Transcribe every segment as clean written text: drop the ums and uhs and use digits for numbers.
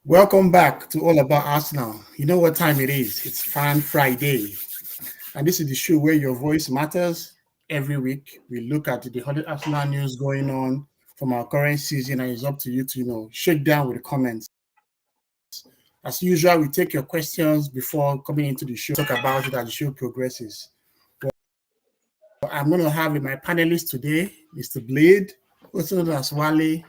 Welcome back to All About Arsenal. You know what time it is? It's Fan Friday. And this is the show where your voice matters. Every week, we look at the hottest Arsenal news going on from our current season, and it's up to you to, shake down with the comments. As usual, we take your questions before coming into the show, talk about it as the show progresses. I'm going to have with my panelist today, Mr. Blade, also known as Wale.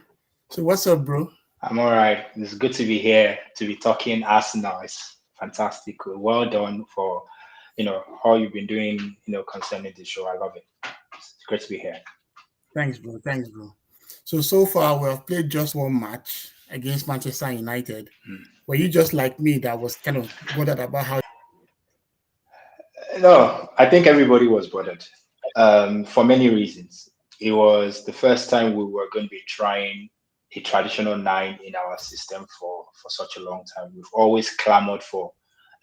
So what's up, bro? I'm all right. It's good to be here to be talking Arsenal. It's fantastic. Well done for all you've been doing, concerning the show. I love it. It's great to be here. Thanks, bro. Thanks, bro. So far, we have played just one match against Manchester United. Were you just like me that was kind of bothered about how? No, I think everybody was bothered for many reasons. It was the first time we were going to be trying a traditional nine in our system for such a long time. We've always clamored for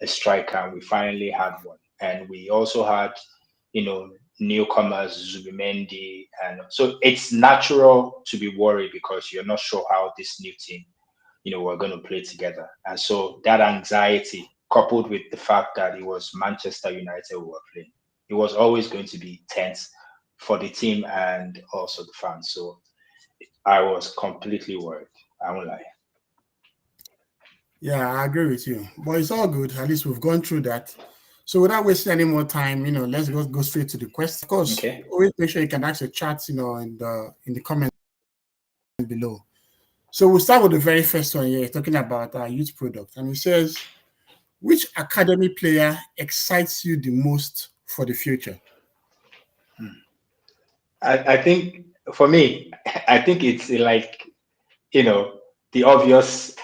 a striker, and we finally had one. And we also had, newcomers, Zubimendi, and so it's natural to be worried because you're not sure how this new team, we're going to play together. And so that anxiety, coupled with the fact that it was Manchester United we were playing, it was always going to be tense for the team and also the fans. So I was completely worried. I won't lie. Yeah, I agree with you. But it's all good. At least we've gone through that. So without wasting any more time, let's go straight to the question. Of course, Okay. always make sure you can ask your chats, in the comments below. So we'll start with the very first one here, talking about our youth product. And it says, which academy player excites you the most for the future? I think for me, I think it's like, the obvious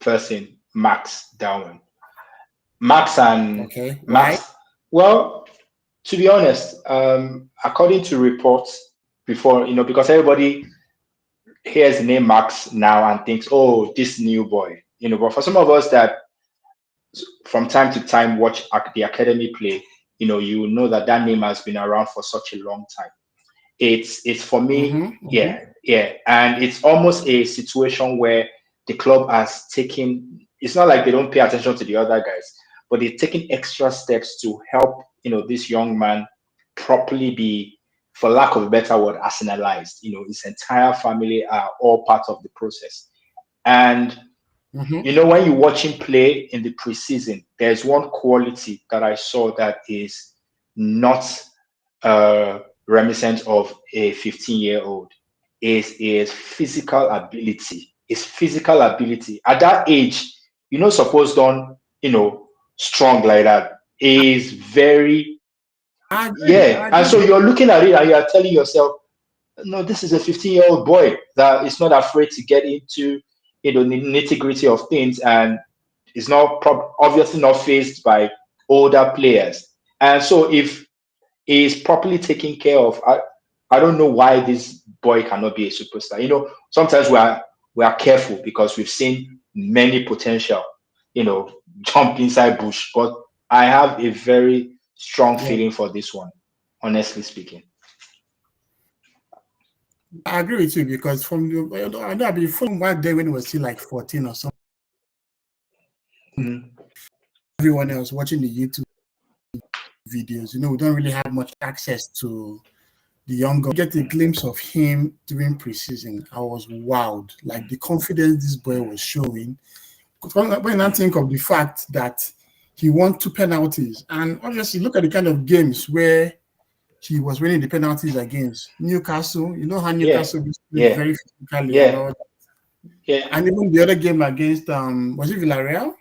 person, Max Darwin. Max and Okay, why? Max. Well, to be honest, according to reports before, because everybody hears the name Max now and thinks, oh, this new boy, but for some of us that from time to time watch the academy play, you know that name has been around for such a long time. It's for me, yeah, and it's almost a situation where the club has taken. It's not like they don't pay attention to the other guys, but they're taking extra steps to help this young man properly be, for lack of a better word, arsenalized. His entire family are all part of the process, and when you watch him play in the preseason, there's one quality that I saw that is not reminiscent of a 15-year-old. Is his physical ability. His physical ability at that age, suppose don't strong like that. Is very, I agree. yeah. And so you're looking at it and you are telling yourself, no, this is a 15-year-old boy that is not afraid to get into the nitty gritty of things, and is not obviously not faced by older players. And so if he is properly taken care of, I don't know why this boy cannot be a superstar. Sometimes we are careful because we've seen many potential, jump inside bush. But I have a very strong feeling for this one, honestly speaking. I agree with you because I know I've been following back there when he was still like 14 or something. Everyone else watching the YouTube videos, we don't really have much access to the younger. Get a glimpse of him during preseason. I was wowed, like the confidence this boy was showing. When I think of the fact that he won 2 penalties, and obviously look at the kind of games where he was winning the penalties against Newcastle. You know how Newcastle is very physically and all that. Yeah. And even the other game against was it Villarreal?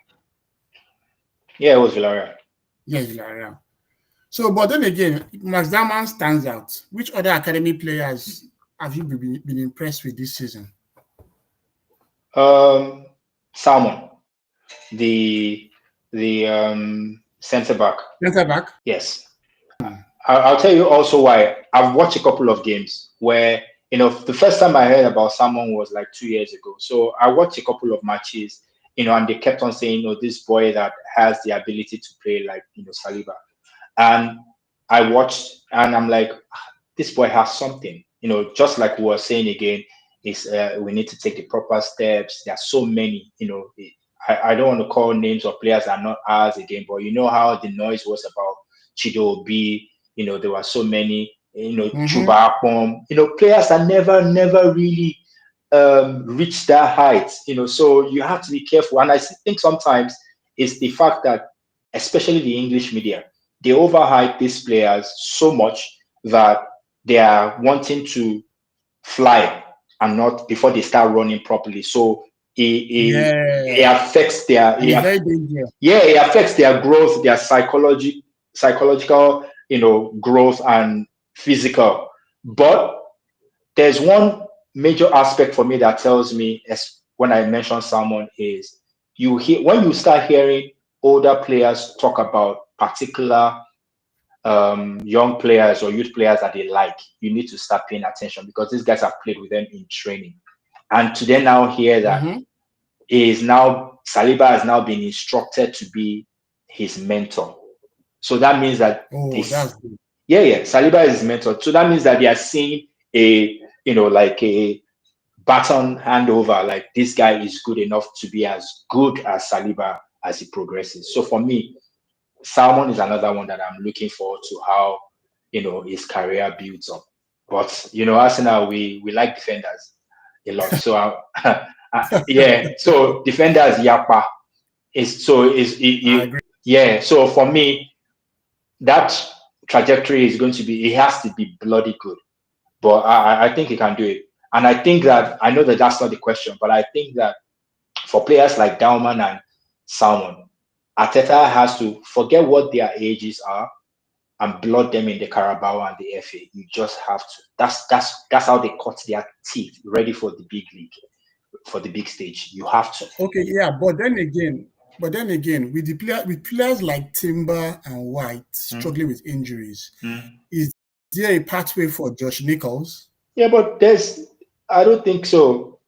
Yeah, it was Villarreal. Yeah, Villarreal. So, but then again, Max Darman stands out. Which other academy players have you been impressed with this season? Salmon, the centre back. Centre back? Yes. I'll tell you also why. I've watched a couple of games where, the first time I heard about someone was like 2 years ago. So I watched a couple of matches, and they kept on saying, this boy that has the ability to play like, Saliba. And I watched and I'm like, this boy has something, just like we were saying again, is we need to take the proper steps. There are so many, I don't want to call names of players that are not ours again, but you know how the noise was about Chido Obi, there were so many, Chuba Akpom, players that never really reached that height, so you have to be careful. And I think sometimes it's the fact that, especially the English media, they overhype these players so much that they are wanting to fly and not before they start running properly. So it affects their very dangerous. it affects their growth, their psychological, growth and physical. But there's one major aspect for me that tells me, as when I mention someone, is when you start hearing older players talk about particular young players or youth players that they like, you need to start paying attention, because these guys have played with them in training. And to then now hear that Saliba has now been instructed to be his mentor. So that means that Saliba is his mentor. So that means that they are seeing like a baton handover, like this guy is good enough to be as good as Saliba as he progresses. So for me, Salmon is another one that I'm looking forward to how his career builds up. But Arsenal, we like defenders a lot. So so defenders Yapa so for me, that trajectory is going to be, it has to be bloody good. But I think he can do it. And I think that, I know that that's not the question, but I think that for players like Dauman and Salmon, Arteta has to forget what their ages are and blood them in the Carabao and the FA. You just have to. That's how they cut their teeth, ready for the big league, for the big stage. You have to. Okay, yeah, but then again, with players like Timber and White struggling with injuries, is there a pathway for Josh Nichols? Yeah, but I don't think so,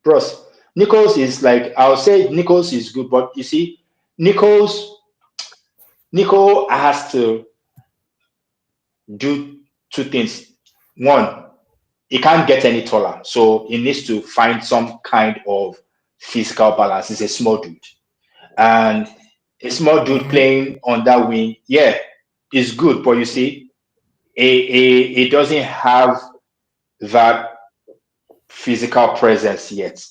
bros. Nichols is like, I'll say Nichols is good, but you see, Nico has to do two things. One, he can't get any taller, so he needs to find some kind of physical balance. He's a small dude, and a small dude playing on that wing, is good, but you see, he doesn't have that physical presence yet.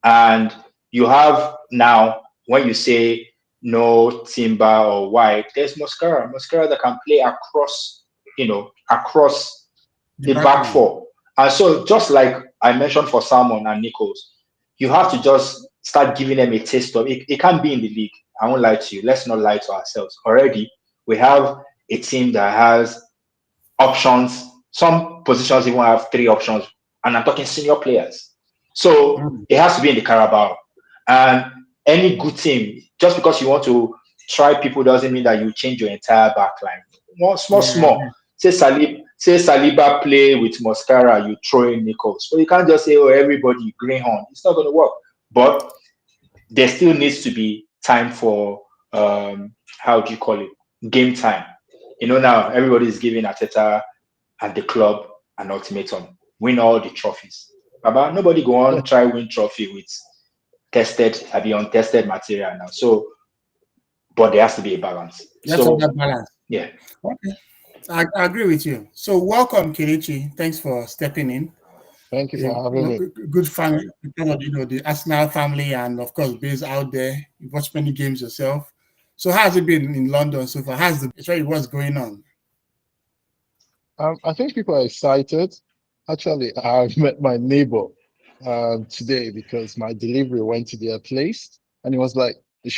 And you have now, when you say no Timber or White, there's Mascara that can play across the back four. And so, just like I mentioned for Salmon and Nichols, you have to just start giving them a taste of it. It can't be in the league. I won't lie to you. Let's not lie to ourselves. Already, we have a team that has options. Some positions even have 3 options, and I'm talking senior players. So it has to be in the Carabao. And any good team, just because you want to try people doesn't mean that you change your entire back line. Small. Say Saliba play with Mascara, you throw in Nichols. So you can't just say, everybody greenhorn. It's not going to work. But there still needs to be time for how do you call it? Game time. Now everybody is giving Arteta and the club an ultimatum: win all the trophies. Baba, nobody go on try win trophy with untested material now. So, but there has to be a balance. That balance. Yeah. Okay. I agree with you. So welcome, Kelechi. Thanks for stepping in. Thank you for having me. Good family, the Arsenal family, and of course, based out there. You've watched many games yourself. So how's it been in London so far? What's going on? I think people are excited. Actually, I've met my neighbor today because my delivery went to their place, and she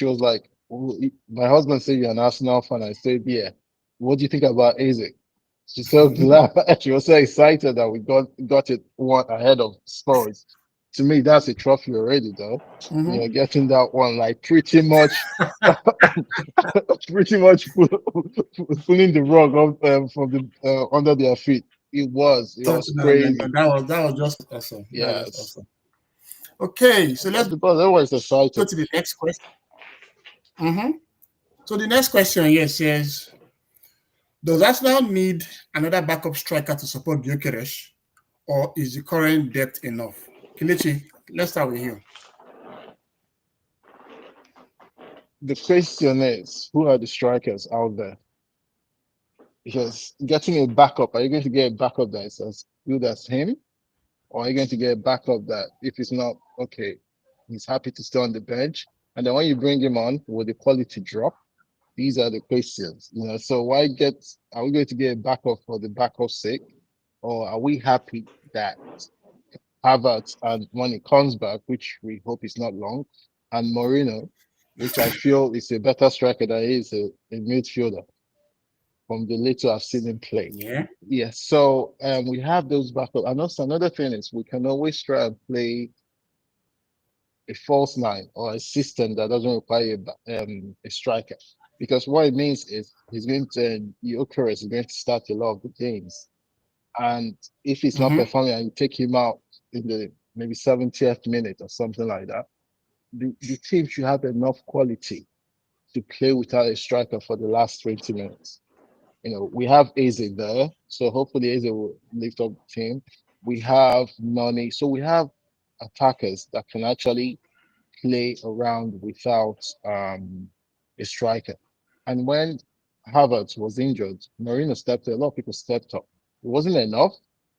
was like, my husband said you're an Arsenal fan. I said, yeah. What do you think about Eze? She's so glad. She was so excited that we got it one ahead of Spurs. To me, that's a trophy already, though. Getting that one like pretty much pulling the rug up from the under their feet. It was crazy. That was just awesome. Yes. Awesome. Okay, so let's go to the next question. So the next question here says, does Arsenal need another backup striker to support Gyokeres, or is the current depth enough? Kelechi, let's start with you. the question is, who are the strikers out there? Because getting a backup, are you going to get a backup that is as good as him? Or are you going to get a backup that if it's not okay, he's happy to stay on the bench? And then when you bring him on, will the quality drop? These are the questions, you know. So are we going to get a backup for the backup's sake? Or are we happy that Havertz, and when he comes back, which we hope is not long, and Moreno, which I feel is a better striker than he is a midfielder from the little I've seen him play. Yeah. Yes, so we have those backup. And also another thing is we can always try and play a false nine or a system that doesn't require a striker. Because what it means is Gyokeres is going to start a lot of the games. And if he's not performing and you take him out in the maybe 70th minute or something like that, the team should have enough quality to play without a striker for the last 20 minutes. You know, we have Eze there, so hopefully Eze will lift up the team. We have Nani, so we have attackers that can actually play around without a striker. And when Havertz was injured, Marino stepped. A lot of people stepped up. It wasn't enough,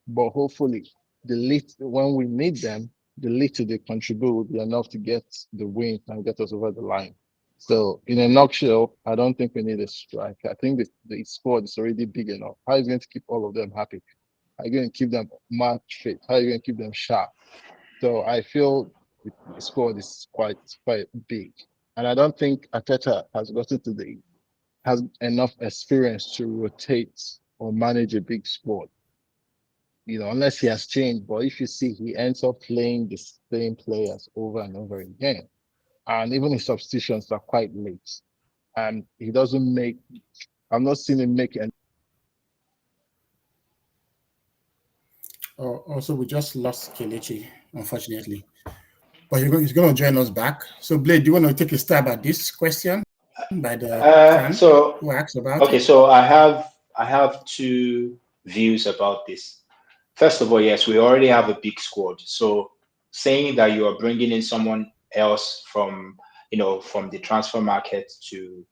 but hopefully when we need them, the little they contribute will be enough to get the win and get us over the line. So in a nutshell, I don't think we need a strike. I think the squad is already big enough. How are you going to keep all of them happy? How are you going to keep them match fit? How are you going to keep them sharp? So I feel the squad is quite big. And I don't think Arteta has enough experience to rotate or manage a big squad. You know, unless he has changed. But if you see, he ends up playing the same players over and over again. And even his substitutions are quite late. And he doesn't I'm not seeing him make any. Also, we just lost Kelechi, unfortunately. But he's going to join us back. So, Blade, do you want to take a stab at this question by the fan who asked about it? So I have two views about this. First of all, yes, we already have a big squad. So saying that you are bringing in someone else from the transfer market to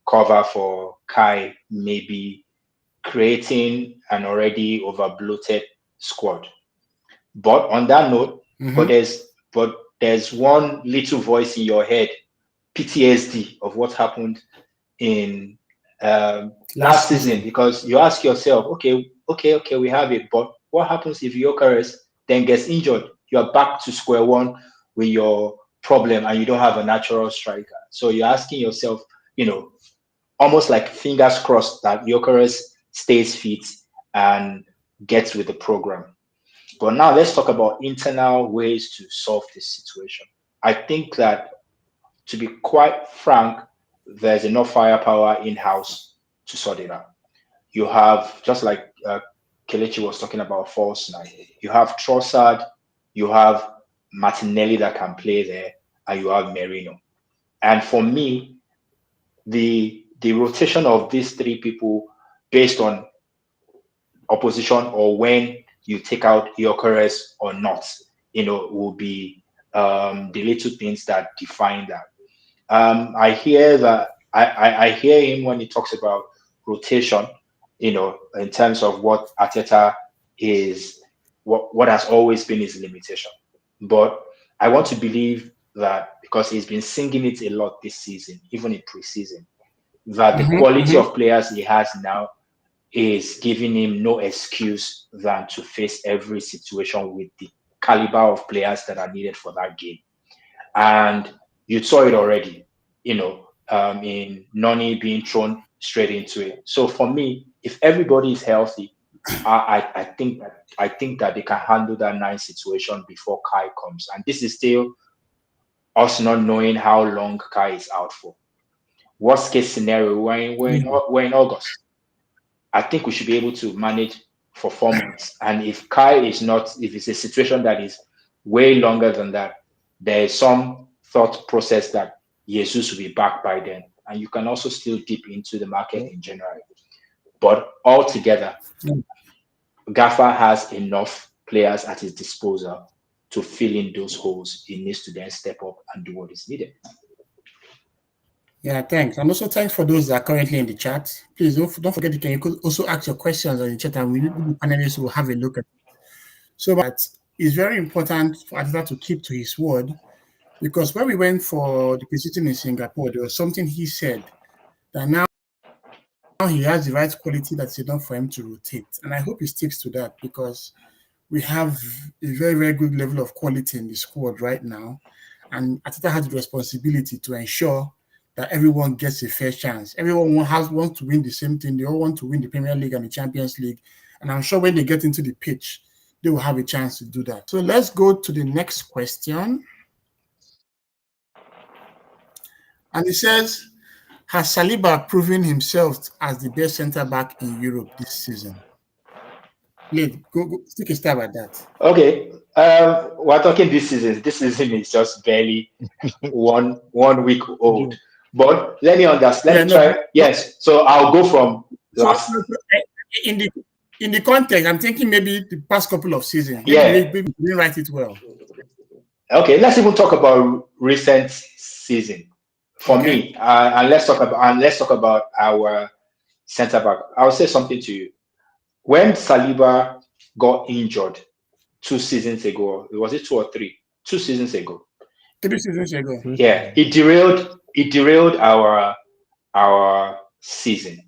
cover for Kai, maybe creating an already over bloated squad. But on that note, but there's one little voice in your head, PTSD of what happened in last season, because you ask yourself, okay, we have it, but what happens if Gyokeres then gets injured? You're back to square one with your problem, and you don't have a natural striker. So you're asking yourself, almost like fingers crossed that Gyokeres stays fit and gets with the program. But now let's talk about internal ways to solve this situation. I think that, to be quite frank, there's enough firepower in-house to sort it out. You have, just like Kelechi was talking about false nine, you have Trossard, you have Martinelli that can play there, and you have Merino. And for me, the rotation of these three people based on opposition or when you take out Gyokeres or not, will be the little things that define that. I hear that I hear him when he talks about rotation, in terms of what Arteta is, what has always been his limitation. But I want to believe that, because he's been singing it a lot this season, even in preseason, that the quality of players he has now is giving him no excuse than to face every situation with the caliber of players that are needed for that game. And you saw it already, in Nani being thrown straight into it. So for me, if everybody is healthy, I think that they can handle that nice situation before Kai comes. And this is still us not knowing how long Kai is out for. Worst case scenario, we're in August. I think we should be able to manage for 4 months. And if it's a situation that is way longer than that, there is some thought process that Jesus will be back by then. And you can also still dip into the market in January. But altogether, Gaffer has enough players at his disposal to fill in those holes. He needs to then step up and do what is needed. Yeah, thanks. And also thanks for those that are currently in the chat. Please don't forget you could also ask your questions on the chat and the panelists will have a look at it. So that it's very important for Ateta to keep to his word because when we went for the visiting in Singapore, there was something he said that now he has the right quality that's enough for him to rotate. And I hope he sticks to that because we have a very, very good level of quality in the squad right now. And Ateta has the responsibility to ensure that everyone gets a fair chance. Everyone wants to win the same thing. They all want to win the Premier League and the Champions League. And I'm sure when they get into the pitch, they will have a chance to do that. So let's go to the next question. And it says, has Saliba proven himself as the best centre-back in Europe this season? Please, go take a stab at that. Okay, we're talking this season. This season is just barely one week old. But let me understand. Let me try. Yes. So I'll go from last. So in the context, I'm thinking maybe the past couple of seasons. Yeah. Maybe we didn't write it well. Okay. Let's even talk about recent season for me, and let's talk about our centre back. I'll say something to you. When Saliba got injured 2 seasons ago, was it 2 or 3? 2 seasons ago. 3 seasons ago. Yeah, it derailed our season.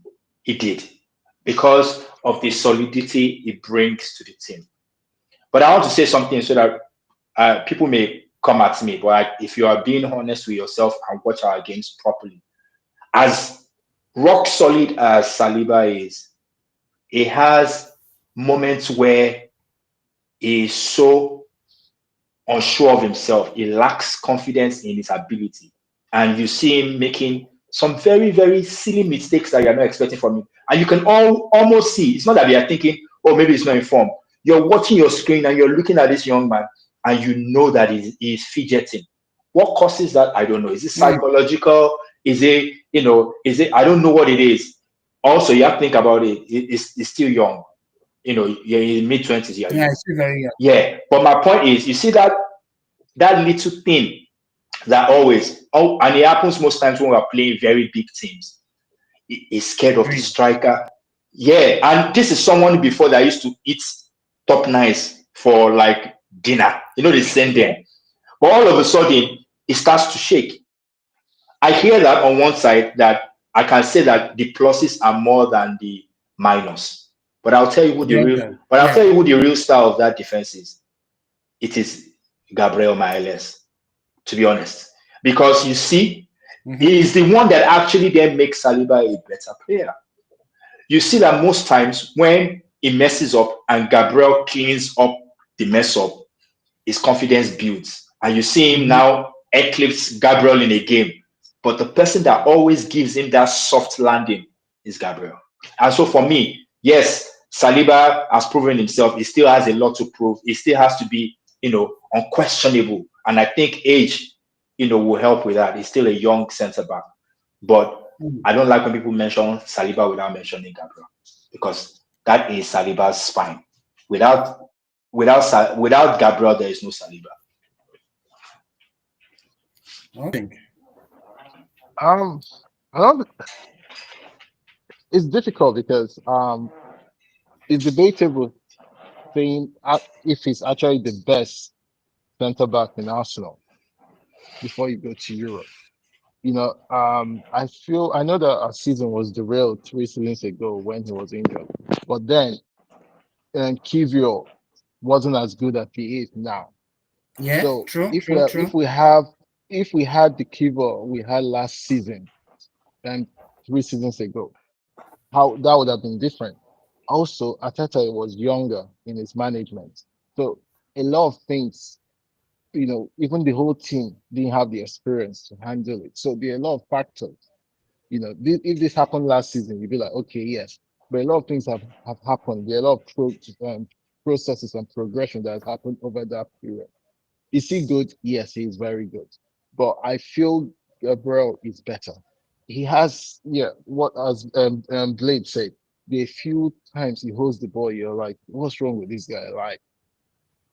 It did because of the solidity it brings to the team. But I want to say something so that people may come at me. But if you are being honest with yourself and watch our games properly, as rock solid as Saliba is, he has moments where he is so unsure of himself. He lacks confidence in his ability. And you see him making some very, very silly mistakes that you're not expecting from him. And you can almost see, it's not that you're thinking, oh, maybe he's not informed. You're watching your screen and you're looking at this young man and you know that he's fidgeting. What causes that? I don't know. Is it psychological? Is it, I don't know what it is. Also, you have to think about it. It's still young. You're in mid-20s. Yeah, it's still very young. Yeah. But my point is, you see that little thing that always, and it happens most times when we're playing very big teams. He's scared of the striker. Yeah. And this is someone before that used to eat top nice for like dinner. They send them. But all of a sudden, it starts to shake. I hear that on one side that I can say that the pluses are more than the minus. But I'll tell you who the real star of that defense is. It is Gabriel Magalhaes, to be honest. Because you see, he is the one that actually then makes Saliba a better player. You see that most times when he messes up and Gabriel cleans up the mess up, his confidence builds. And you see him now eclipse Gabriel in a game. But the person that always gives him that soft landing is Gabriel. And so for me, yes, Saliba has proven himself. He still has a lot to prove. He still has to be, unquestionable. And I think age, will help with that. He's still a young centre back. But I don't like when people mention Saliba without mentioning Gabriel, because that is Saliba's spine. Without Gabriel, there is no Saliba. It's difficult because it's debatable saying if he's actually the best centre back in Arsenal before you go to Europe. I know that our season was derailed 3 seasons ago when he was injured, but then Kivio wasn't as good as he is now. Yeah, so true. If we had the Kivio we had last season and 3 seasons ago, how that would have been different. Also, Arteta was younger in his management, so a lot of things, even the whole team didn't have the experience to handle it. So there are a lot of factors. If this happened last season, you'd be like, okay, yes. But a lot of things have happened. There are a lot of processes and progression that has happened over that period. Is he good? Yes, he is very good. But I feel Gabriel is better. He has, what as Blade said, the few times he holds the ball, you're like, what's wrong with this guy? Like,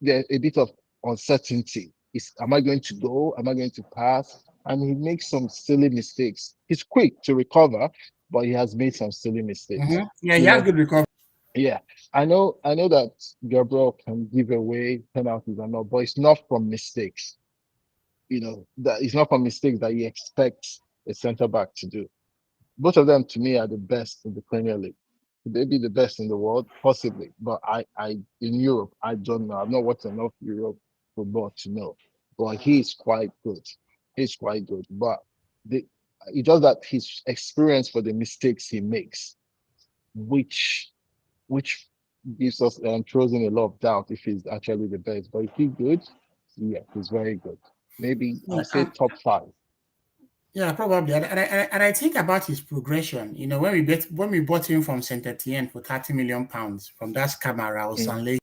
there's a bit of uncertainty. Am I going to go? Am I going to pass? and he makes some silly mistakes. He's quick to recover, but he has made some silly mistakes. Yeah, he You has know, good recovery. yeah, I know that Gabriel can give away penalties and all, but it's not from mistakes. That it's not from mistakes that he expects a centre back to do. Both of them, to me, are the best in the Premier League. Could they be the best in the world? Possibly, but in Europe, I don't know. I've not watched enough Europe football to know. But he's quite good. He's quite good. But the it's just that his experience for the mistakes he makes, which which gives us throws in a lot of doubt if he's actually the best. But if he's good, yeah, he's very good. Maybe I'll Yeah, say top five. yeah, probably. And I think about his progression. When we bought him from Saint Etienne for £30 million from that scammer or Mm, Sanley,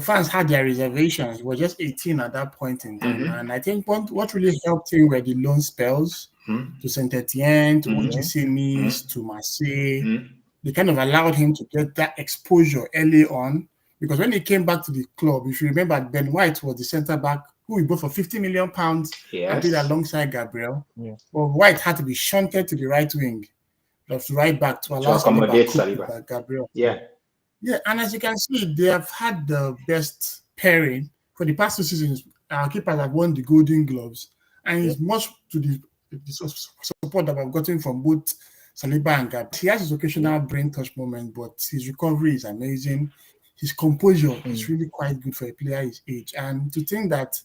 fans had their reservations. He was just 18 at that point in time. Mm-hmm. And I think what really helped him were the loan spells to Saint Etienne, to Mm-hmm. yeah, OGC Nice, Mm-hmm. to Marseille. Mm-hmm. They kind of allowed him to get that exposure early on. Because when he came back to the club, if you remember, Ben White was the centre back who we bought for £50 million and played Yes. alongside Gabriel. yeah, But White had to be shunted to the right wing, to right back, to To allow Saliba accommodate cope with Saliba. Gabriel. yeah, Yeah. Yeah, and as you can see, they have had the best pairing for the past 2 seasons. Our keepers have won the Golden Gloves, and yeah. it's much to the support that I've gotten from both Saliba and Gab. He has his occasional brain touch moment, but his recovery is amazing. His composure is Mm, really quite good for a player his age. And to think that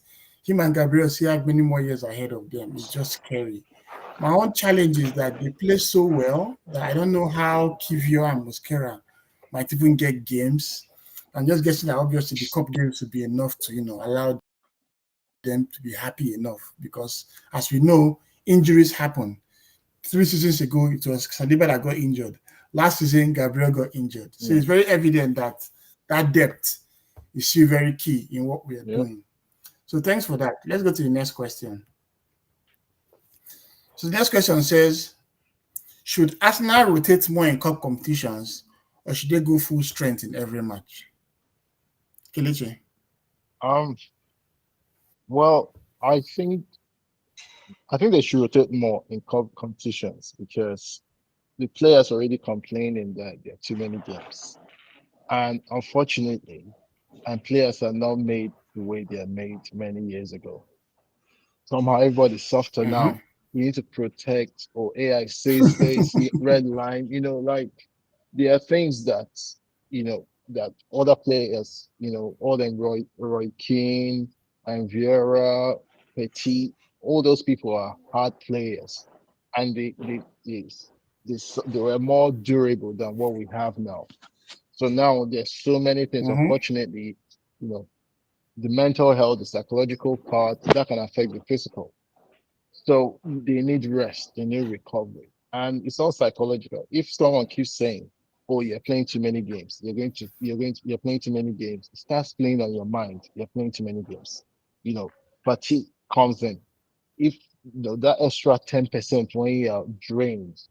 him and Gabriel still have many more years ahead of them is just scary. My own challenge is that they play so well that I don't know how Kivio and Mosquera might even get games. I'm just guessing that obviously the cup games will be enough to, allow them to be happy enough because, as we know, injuries happen. 3 seasons ago, it was Saliba that got injured. Last season, Gabriel got injured. So yeah, it's very evident that that depth is still very key in what we are yeah. doing. So thanks for that. Let's go to the next question. So the next question says, should Arsenal rotate more in cup competitions or should they go full strength in every match? Kelechi. Um, well, I think they should rotate more in competitions because the players already complaining that there are too many games. And unfortunately, and players are not made the way they are made many years ago. Somehow everybody's softer Mm-hmm. now. You need to protect, or AI says this, red line, like there are things that other players, all them Roy Keane and Vieira, Petit, all those people are hard players. And they were more durable than what we have now. So now there's so many things. Mm-hmm. Unfortunately, you know, the mental health, the psychological part, that can affect the physical. So they need rest, they need recovery. And it's all psychological. If someone keeps saying, oh, you're playing too many games, you're playing too many games, it starts playing on your mind. You're playing too many games. Fatigue comes in. If that extra 10% when you are drained,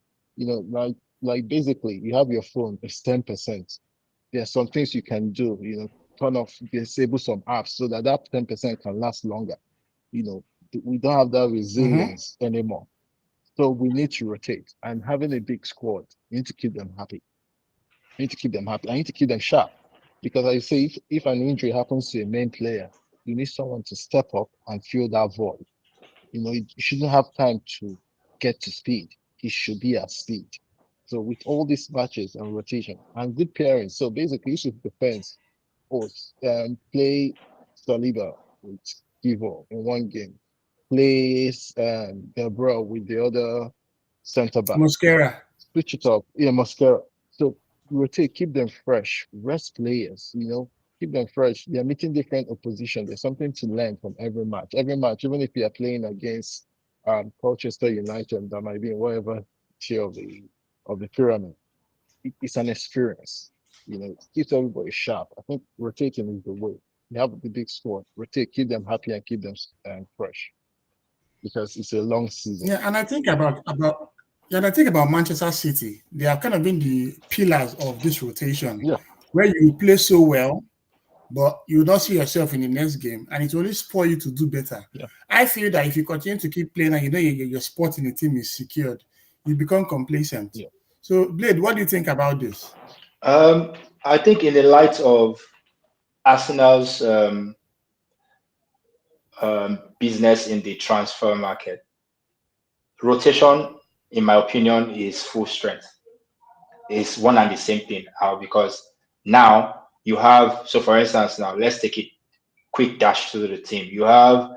like basically you have your phone, it's 10%. There's some things you can do, turn off, disable some apps so that 10% can last longer. You know, we don't have that Mm-hmm. resilience anymore. So we need to rotate. And having a big squad, you need to keep them happy. You need to keep them happy. I need to keep them sharp. Because I say if an injury happens to a main player, you need someone to step up and fill that void. He shouldn't have time to get to speed. He should be at speed. So with all these matches and rotation and good pairing, so basically you should defense or play Saliba with Kivo in one game, plays Gabriel with the other center back, Mosquera. switch it up, Mascara. So rotate, keep them fresh, rest players, keep them fresh. They're meeting different opposition. There's something to learn from every match. Every match, even if you are playing against Colchester United, that might be in whatever tier of the pyramid, it's an experience. It keeps everybody sharp. I think rotating is the way. You have the big squad, rotate, keep them happy and keep them fresh because it's a long season. Yeah, and I think about Manchester City. They have kind of been the pillars of this rotation, Yeah, where you play so well, but you will not see yourself in the next game, and it will only spoil you to do better. Yeah. I feel that if you continue to keep playing and you know your spot in the team is secured, you become complacent. Yeah. So, Blade, what do you think about this? I think in the light of Arsenal's business in the transfer market, rotation, in my opinion, is full strength. It's one and the same thing because now you have, so for instance, now let's take it quick dash to the team. You have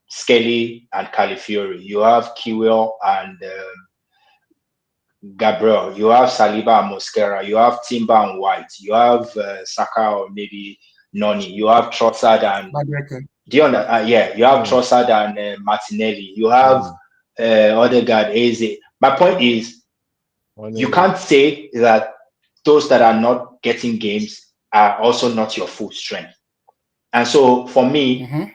Skelly and Califiori. You have Kiwior and Gabriel. You have Saliba and Mosquera. You have Timber and White. You have Saka or maybe Noni. You have Trossard and yeah. You have Trossard and Martinelli. You have Odegaard, Eze. My point is, you can't say that those that are not getting games are also not your full strength. And so for me,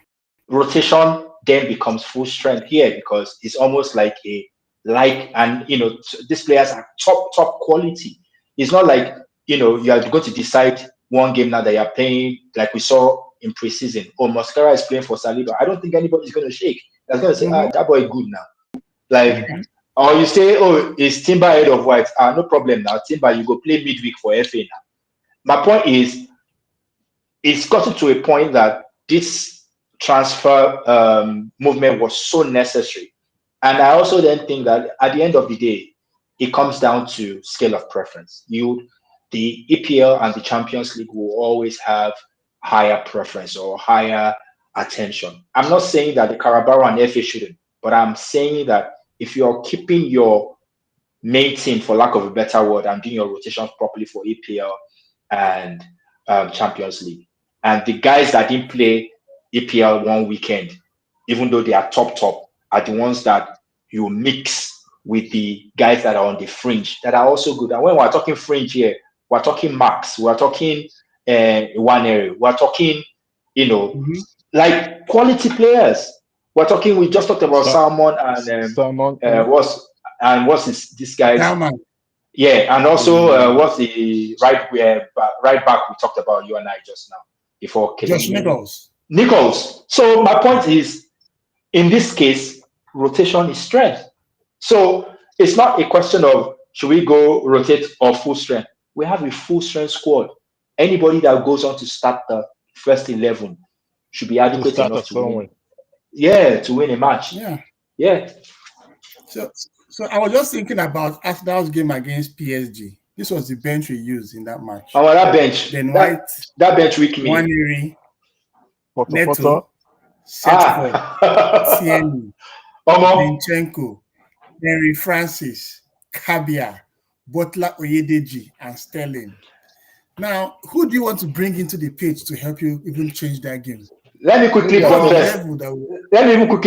rotation then becomes full strength here because it's almost like and these players are top quality. It's not like you are going to decide one game now that you're playing like we saw in preseason. Oh, Mosquera is playing for Saliba. I don't think anybody's going to shake. That's going to say, that boy good now. Like, or you say, oh, is Timber ahead of White? No problem now. Timber, you go play midweek for FA now. My point is, it's gotten to a point that this transfer movement was so necessary. And I also then think that at the end of the day, it comes down to scale of preference. The EPL and the Champions League will always have higher preference or higher attention. I'm not saying that the Carabao and FA shouldn't, but I'm saying that if you're keeping your main team, for lack of a better word, and doing your rotations properly for EPL and Champions League, and the guys that didn't play EPL one weekend, even though they are top, are the ones that you mix with the guys that are on the fringe that are also good. And when we're talking fringe here, we're talking Max, we're talking Nwaneri, we're talking, like quality players. We're talking. We just talked about Salmon and what's this guy's? Salmon. Yeah, and also what's the right back we talked about, you and I just now before Josh Nichols. So my point is, in this case, rotation is strength. So it's not a question of should we go rotate or full strength. We have a full strength squad. Anybody that goes on to start the first 11 should be adequate enough to win. Yeah, to win a match. Yeah. So I was just thinking about Arsenal's game against PSG. This was the bench we used in that match. Oh, that bench. Then White, that bench weak me. Nwaneri, Neto, Setford, Tierney, Zinchenko, Henry Francis, Kabia, Butler Oyedeji, and Sterling. Now, who do you want to bring into the pitch to help you even change that game? Let me quickly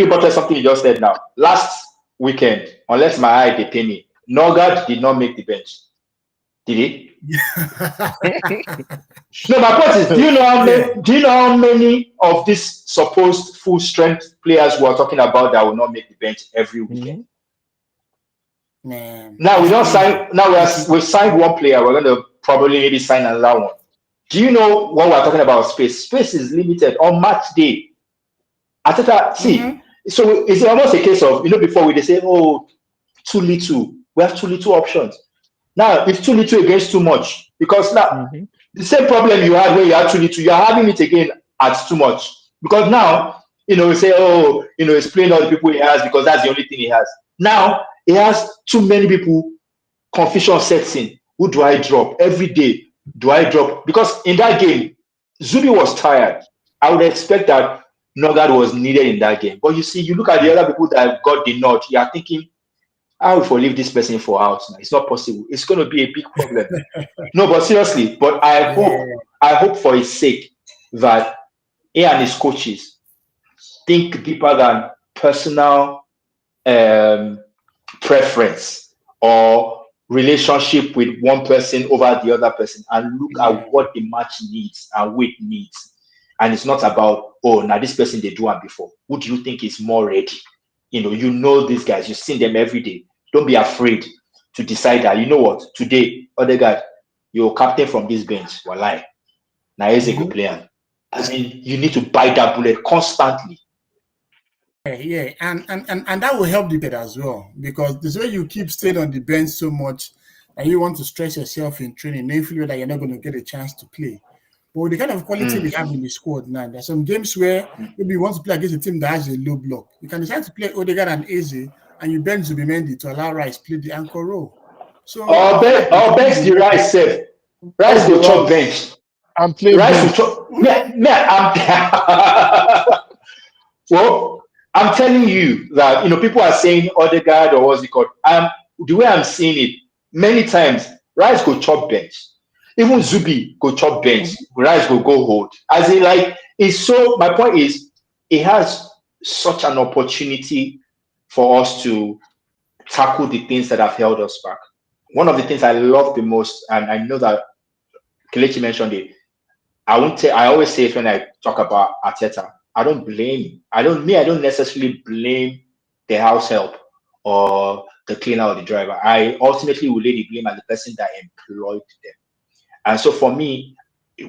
buttress something you just said now. Last weekend, unless my eye they pay me, Nogard did not make the bench. Did he? No, my point is, do you know how many of these supposed full strength players we are talking about that will not make the bench every weekend? Man. Now we don't sign. Now we've signed one player. We're going to probably maybe sign another one. Do you know what we're talking about? Space is limited on match day. Ateta, see, so it's almost a case of, before they say, oh, too little. We have too little options. Now it's too little against too much, because now the same problem you had when you had too little, you are having it again at too much. Because now, we say, oh, he's playing all the people he has because that's the only thing he has. Now he has too many people. Confusion sets in. Who do I drop every day? Do I drop? Because in that game, Zubi was tired. I would expect that Nogard was needed in that game. But you see, you look at the other people that got the nod, you are thinking, I will leave this person for out now. It's not possible. It's going to be a big problem. No, but seriously, but I hope for his sake that he and his coaches think deeper than personal preference or relationship with one person over the other person, and look at what the match needs and what it needs. And it's not about, oh, now this person they do one before. Who do you think is more ready? These guys, you've seen them every day. Don't be afraid to decide that, you know what, today, Odegaard, you're captain from this bench. Walai. Now Eze go play him. I mean, you need to bite that bullet constantly. Yeah, and that will help the kid as well, because this way you keep staying on the bench so much and you want to stress yourself in training, then you feel that you're not going to get a chance to play. But with the kind of quality we have in the squad now, there's some games where maybe you want to play against a team that has a low block. You can decide to play Odegaard and Eze, and you bench Zubimendi to allow Rice play the anchor role. So bench the Rice safe. Rice will chop bench. I'm playing Rice will chop. Well, I'm telling you that people are saying Odegaard or what's it called. The way I'm seeing it, many times Rice go chop bench. Even Zubi go chop bench. Rice go hold. As in, like, it's so. My point is, it has such an opportunity for us to tackle the things that have held us back. One of the things I love the most, and I know that Kelechi mentioned it. I always say it when I talk about Arteta. I don't necessarily blame the house help or the cleaner or the driver. I ultimately will lay the blame at the person that employed them. And so for me,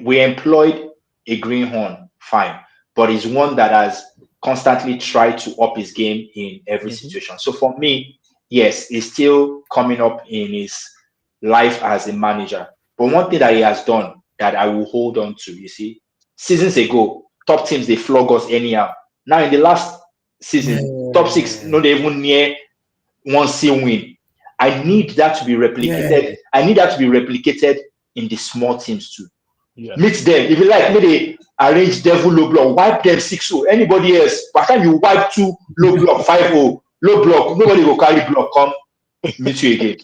we employed a greenhorn, fine, but he's one that has constantly tried to up his game in every situation. So for me, yes, he's still coming up in his life as a manager. But one thing that he has done that I will hold on to, you see, seasons ago, top teams, they flog us anyhow. Now in the last season, top six, not even near 1C win. I need that to be replicated. Yeah. I need that to be replicated in the small teams too. Yeah. Meet them. If you like, maybe arrange devil low block, wipe them 6-0. Anybody else, by the time you wipe 2 low block, 5-0, low block, nobody will carry block, come meet you again.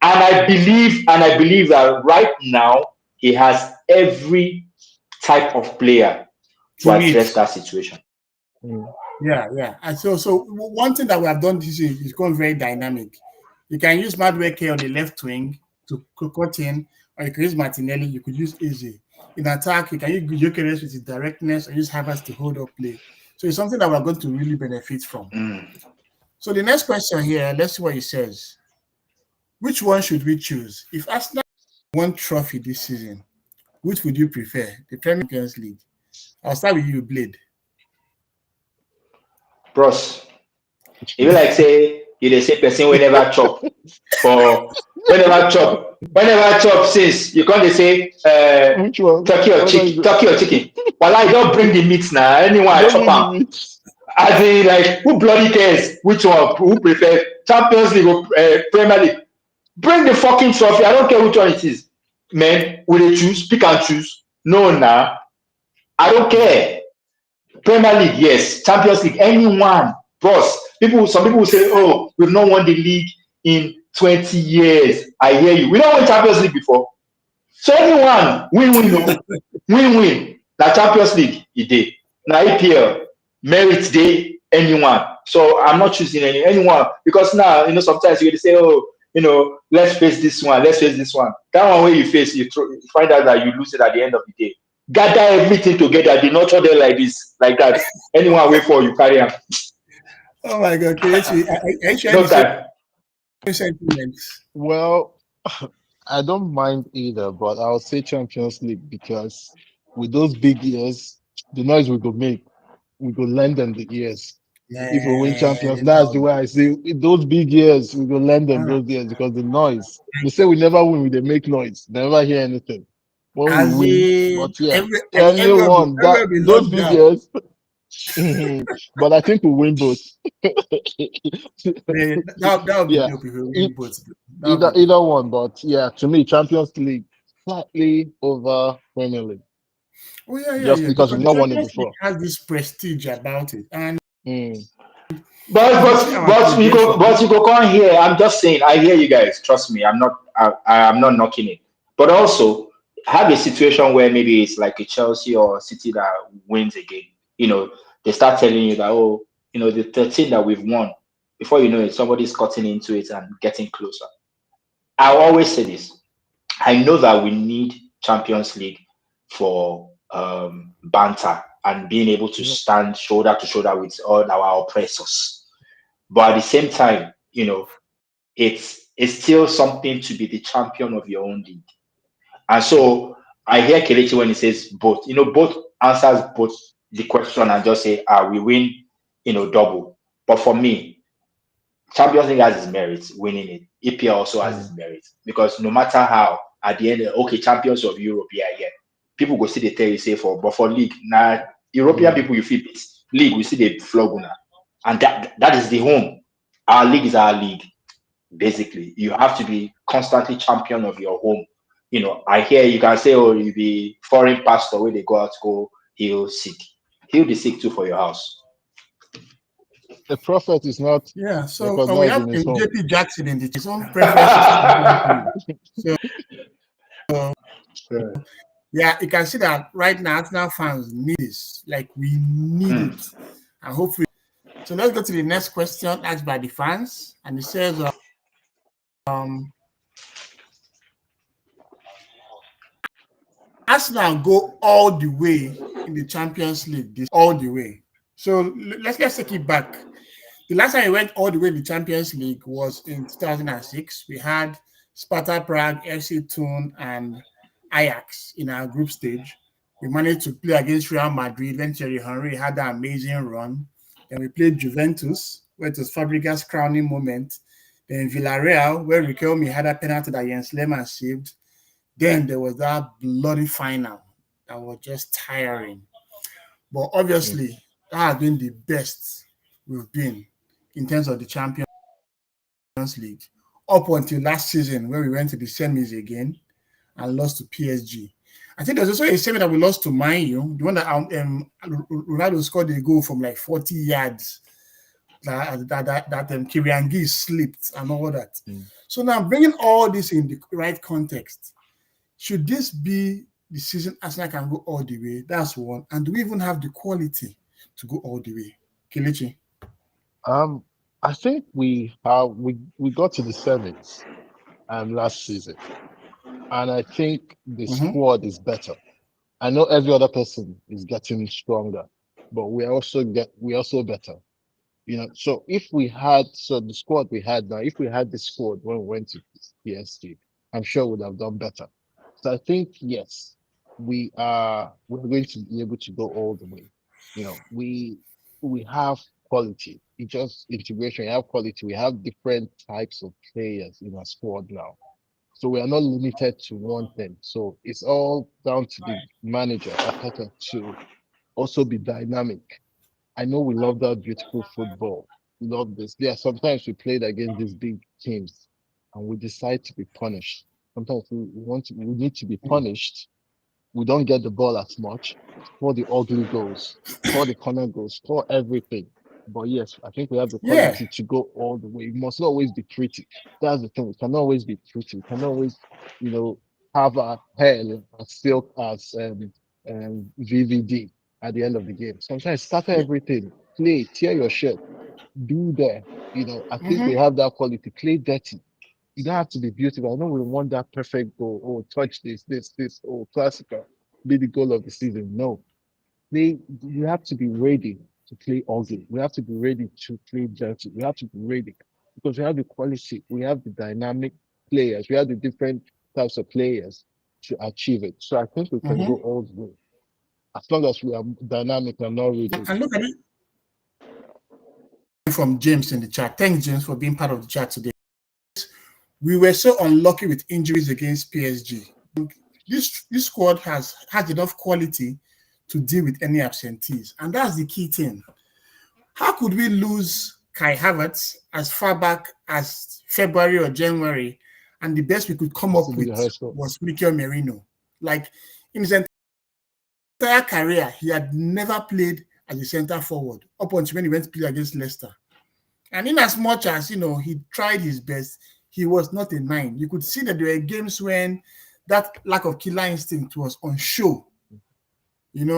I believe that right now he has every type of player to address that situation. Yeah. And so one thing that we have done this year is gone very dynamic. You can use Madueke on the left wing to cut in, or you can use Martinelli, you could use Eze. In attack, you can use Gyokeres with his directness, or use Havertz to hold up play. So it's something that we're going to really benefit from. So the next question here, let's see what he says. Which one should we choose? If Arsenal won trophy this season, which would you prefer? The Premier League. I'll start with you, Blade. Bros, you like say you the same person whenever chop for whenever chop since you can't say turkey or chicken. Well, I don't bring the meat now. Anyone I chop am. As in, like, who bloody cares which one? Who prefer Champions League or Premier League? Bring the fucking trophy. I don't care which one it is. Man, will they choose? Pick and choose. No, nah. I don't care. Premier League, yes. Champions League, anyone. Boss. Some people will say, oh, we've not won the league in 20 years. I hear you. We don't win Champions League before. So anyone, win. Now Champions League, it did. Now EPL, merit day, anyone. So I'm not choosing anyone because now, sometimes you're going to say, oh, let's face this one. That one where you face, you find out that you lose it at the end of the day. Gather everything together. Did not throw them like this, like that. Anyone wait for you carry on. Oh my God, well, I don't mind either, but I'll say Champions League because with those big years, the noise we could make, we could lend them the years. If we win Champions, that's the way I see it. Those big years, we will lend them those years because the noise. They say we never win, they make noise. They never hear anything. When we win, but yeah, anyone those big years. But I think we'll win both. That would be both. Either one, but yeah, to me, Champions League slightly over Premier League. Oh yeah, just because we've not won it before. It has this prestige about it, and but you go come here. I'm just saying. I hear you guys. Trust me. I'm not knocking it. But also have a situation where maybe it's like a Chelsea or City that wins again. They start telling you that the 13 that we've won. Before you know it, somebody's cutting into it and getting closer. I always say this. I know that we need Champions League for banter and being able to stand shoulder to shoulder with all our oppressors. But at the same time, it's still something to be the champion of your own league. And so I hear Kelechi when he says both. Both answers both the question and just say, we win, double. But for me, Champions League has its merits, winning it. EPL also has its merits. Because no matter how, at the end, okay, champions of Europe, yeah. People go see the tell you say but for league, now European people you feel it. League, we see the flog now. And that is the home. Our league is our league. Basically, you have to be constantly champion of your home. I hear you can say, oh, you be foreign pastor where they go out to go heal sick. Heal the sick too for your house. The prophet is not So we recognized have in his home. JP Jackson in his own preferences. Yeah, you can see that right now, Arsenal fans need this. Like, we need it. And hopefully. So let's go to the next question asked by the fans. And it says, Arsenal go all the way in the Champions League, all the way. So let's take it back. The last time we went all the way in the Champions League was in 2006. We had Sparta Prague, FC Thun, and Ajax in our group stage. We managed to play against Real Madrid when Thierry Henry had an amazing run. Then we played Juventus, where it was Fabregas' crowning moment. Then Villarreal, where Riquelme had a penalty that Jens Lehmann saved. Then there was that bloody final that was just tiring. But obviously, that has been the best we've been in terms of the Champions League up until last season, where we went to the semis again and lost to PSG. I think there's also a semi that we lost to Man U, the one that Ronaldo scored a goal from like 40 yards that Kiriangi slipped and all that. So now bringing all this in the right context, should this be the season Arsenal can go all the way? That's one. And do we even have the quality to go all the way? Kelechi? I think we got to the semis last season. And I think the squad is better. I know every other person is getting stronger, but we're also better. So if we had the squad we had now, if we had the squad when we went to PSG, I'm sure we'd have done better. So I think yes, we're going to be able to go all the way. We have quality. It's just integration. We have quality. We have different types of players in our squad now. So we are not limited to one thing. So it's all down to the manager, Arteta, to also be dynamic. I know we love that beautiful football. We love this. Yeah, sometimes we played against these big teams and we decide to be punished. Sometimes we need to be punished. We don't get the ball as much. Score the ugly goals, score the corner goals, score everything. But yes, I think we have the quality to go all the way. We must not always be pretty. That's the thing. We cannot always be pretty. We cannot always, have our hair as silk as VVD at the end of the game. Sometimes scatter everything, play, tear your shirt, be there. I think we have that quality. Play dirty. You don't have to be beautiful. I know we want that perfect goal. Oh, touch this. Oh, classical. Be the goal of the season. No. You have to be ready to play ugly. We have to be ready to play dirty. We have to be ready because we have the quality. We have the dynamic players. We have the different types of players to achieve it. So I think we can go all the way. As long as we are dynamic and not rigid. And look at it from James in the chat. Thanks, James, for being part of the chat today. We were so unlucky with injuries against PSG. This squad has enough quality to deal with any absentees. And that's the key thing. How could we lose Kai Havertz as far back as February or January, and the best we could come up with was Mikel Merino? Like, in his entire career, he had never played as a center forward up until when he went to play against Leicester. And in as much as, he tried his best, he was not a 9. You could see that there were games when that lack of killer instinct was on show, and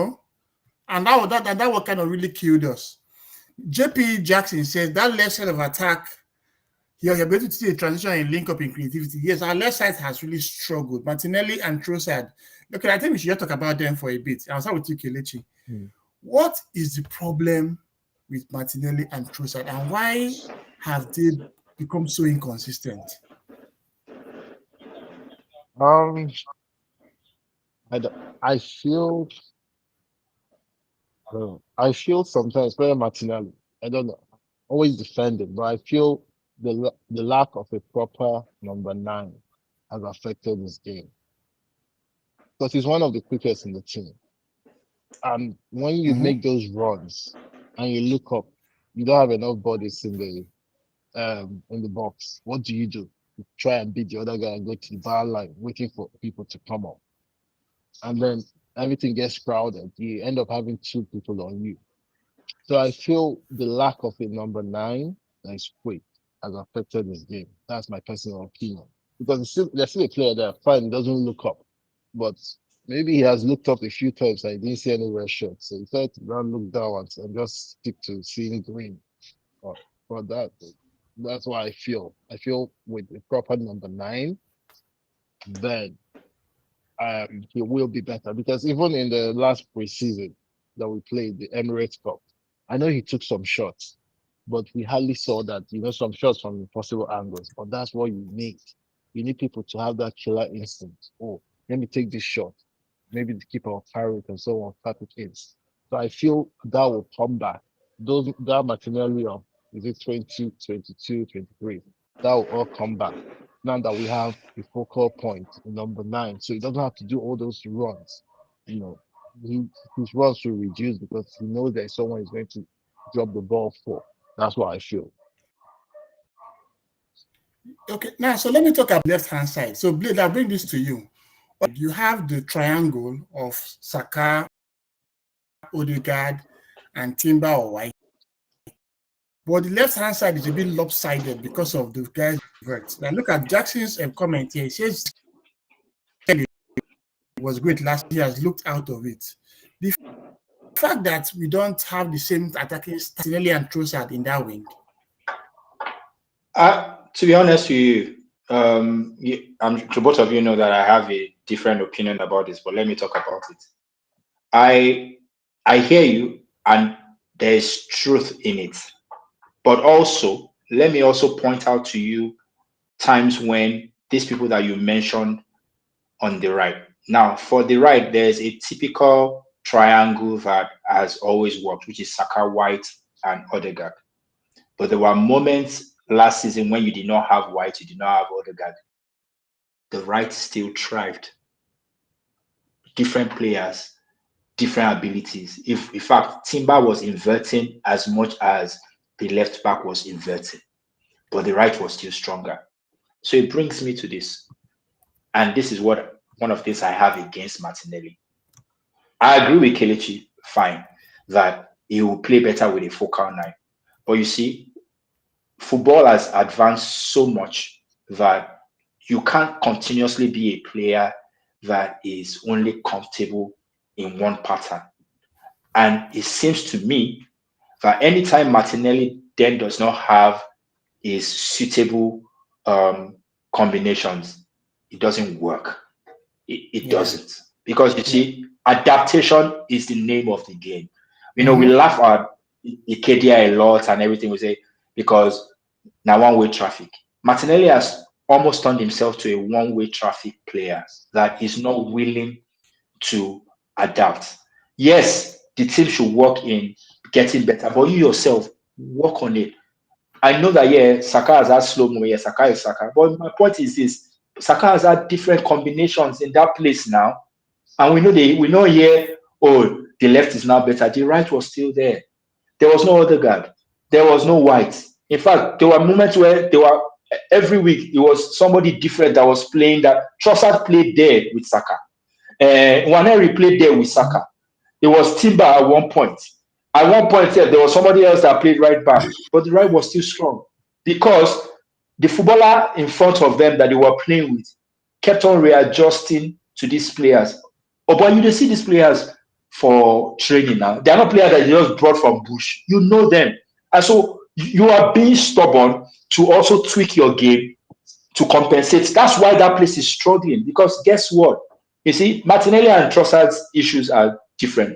that what kind of really killed us. JP Jackson says that left side of attack, you're able to see a transition and link up in creativity. Yes, our left side has really struggled. Martinelli and Trossard. Look, I think we should just talk about them for a bit. I'll start with you, Kelechi. What is the problem with Martinelli and Trossard, and why have they become so inconsistent? I feel I feel sometimes very Martinelli. I don't know. Always defending, but I feel the lack of a proper number nine has affected his game because he's one of the quickest in the team. And when you Mhm. make those runs and you look up, you don't have enough bodies in the box. What do? You try and beat the other guy and go to the bar line, waiting for people to come up, and then everything gets crowded. You end up having two people on you. So I feel the lack of a number nine that is quick has affected his game. That's my personal opinion. Because there's still a player that fine doesn't look up, but maybe he has looked up a few times and he didn't see any red shirts. So he thought to not look downwards and just stick to seeing green. But for that, that's why I feel. I feel with a proper number nine, then he will be better. Because even in the last preseason that we played, the Emirates Cup, I know he took some shots, but we hardly saw that, some shots from impossible angles. But that's what you need. You need people to have that killer instinct. Oh, let me take this shot. Maybe the keeper will carry it and so on, tap it in. So I feel that will come back. That Martinelli of is it 2022, 23, that will all come back now that we have a focal point in number nine. So he doesn't have to do all those runs. You know, he, his runs will reduce because he knows that someone is going to drop the ball for. That's what I feel. Okay, now so let me talk about left hand side. So Blade, I'll bring this to you. You have the triangle of Saka, Odegaard, and Timber or White. But the left hand side is a bit lopsided because of the guys vert. Now look at Jackson's comment here. He says it was great last year, has looked out of it. The fact that we don't have the same attacking Stanley and Trossard in that wing. To be honest with you, to both of you know that I have a different opinion about this, but let me talk about it. I hear you, and there's truth in it. But also, let me also point out to you times when these people that you mentioned on the right. Now, for the right, there's a typical triangle that has always worked, which is Saka, White, and Odegaard. But there were moments last season when you did not have White, you did not have Odegaard. The right still thrived. Different players, different abilities. If in fact Timber was inverting as much as the left back was inverting, but the right was still stronger. So it brings me to this, and this is what one of things I have against Martinelli. I agree with Kelechi, fine, that he will play better with a focal nine. But you see, football has advanced so much that you can't continuously be a player that is only comfortable in one pattern. And it seems to me that anytime Martinelli then does not have his suitable combinations, it doesn't work. It doesn't. Because you see, adaptation is the name of the game. We laugh at Ikedia a lot and everything we say because now one-way traffic. Martinelli has almost turned himself to a one-way traffic player that is not willing to adapt. Yes, the team should work in getting better, but you yourself work on it. I know that Saka has had slow mo. Saka is Saka. But my point is this: Saka has had different combinations in that place now, and we know here. Oh, the left is now better. The right was still there. There was no other guard. There was no White. In fact, there were moments where every week it was somebody different that was playing. That Trossard played there with Saka. Nwaneri played there with Saka. It was Timber at one point. At one point, there was somebody else that played right back, but the right was still strong because the footballer in front of them that they were playing with kept on readjusting to these players. Oh, but you see these players for training now. They are not players that you just brought from bush. You know them. And so you are being stubborn to also tweak your game to compensate. That's why that place is struggling because guess what? You see, Martinelli and Trossard's issues are different.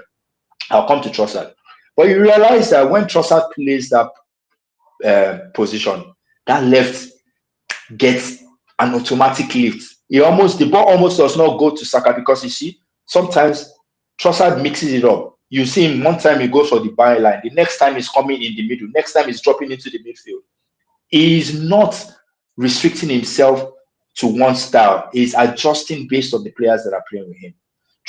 I'll come to Trossard. But you realize that when Trossard plays that position, that left gets an automatic lift. The ball almost does not go to Saka because you see, sometimes Trossard mixes it up. You see him one time he goes for the byline, the next time he's coming in the middle, next time he's dropping into the midfield. He is not restricting himself to one style. He's adjusting based on the players that are playing with him.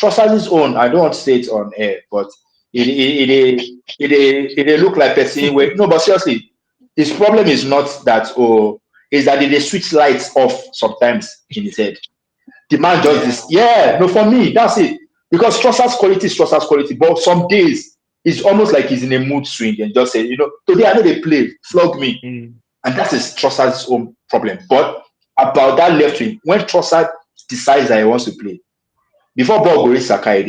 Trossard's own, I don't want to say it on air, but it look like person where no, but seriously, his problem is not that is that they switch lights off sometimes in his head. The man does this. Yeah, no, for me, that's it. Because Trossard's quality is Trossard's quality, but some days it's almost like he's in a mood swing and just say, today I know they play, flog me. And that is Trossard's own problem. But about that left wing, when Trossard decides that he wants to play, before ball goes Saka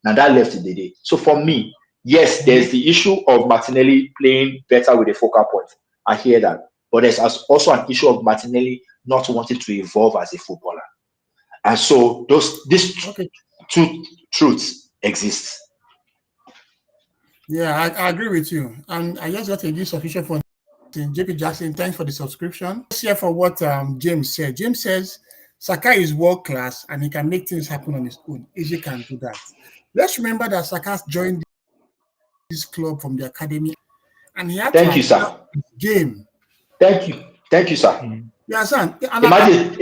now that left is the day. So for me, yes, there's the issue of Martinelli playing better with a focal point. I hear that. But there's also an issue of Martinelli not wanting to evolve as a footballer. And so these two truths exist. Yeah, I agree with you. And I just got a gift official for JP Jackson. Thanks for the subscription. Let's hear for what James said. James says Saka is world class and he can make things happen on his own. Eze can do that. Let's remember that Saka joined this club from the academy, and he had Thank you, sir. Game. Thank you, sir. Yeah, son. And imagine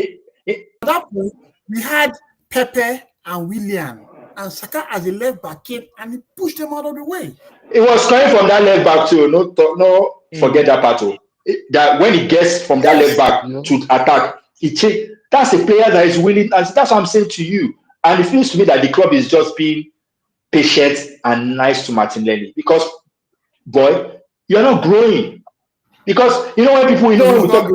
at that point, we had Pepe and Willian, and Saka as a left back came and he pushed them out of the way. It was coming from that left back too. No, forget that part. That when he gets from that left back to attack, that's a player that is willing. That's what I'm saying to you. And it feels to me that the club is just being patient and nice to Martinelli because, boy, you're not growing. Because when people, when we talk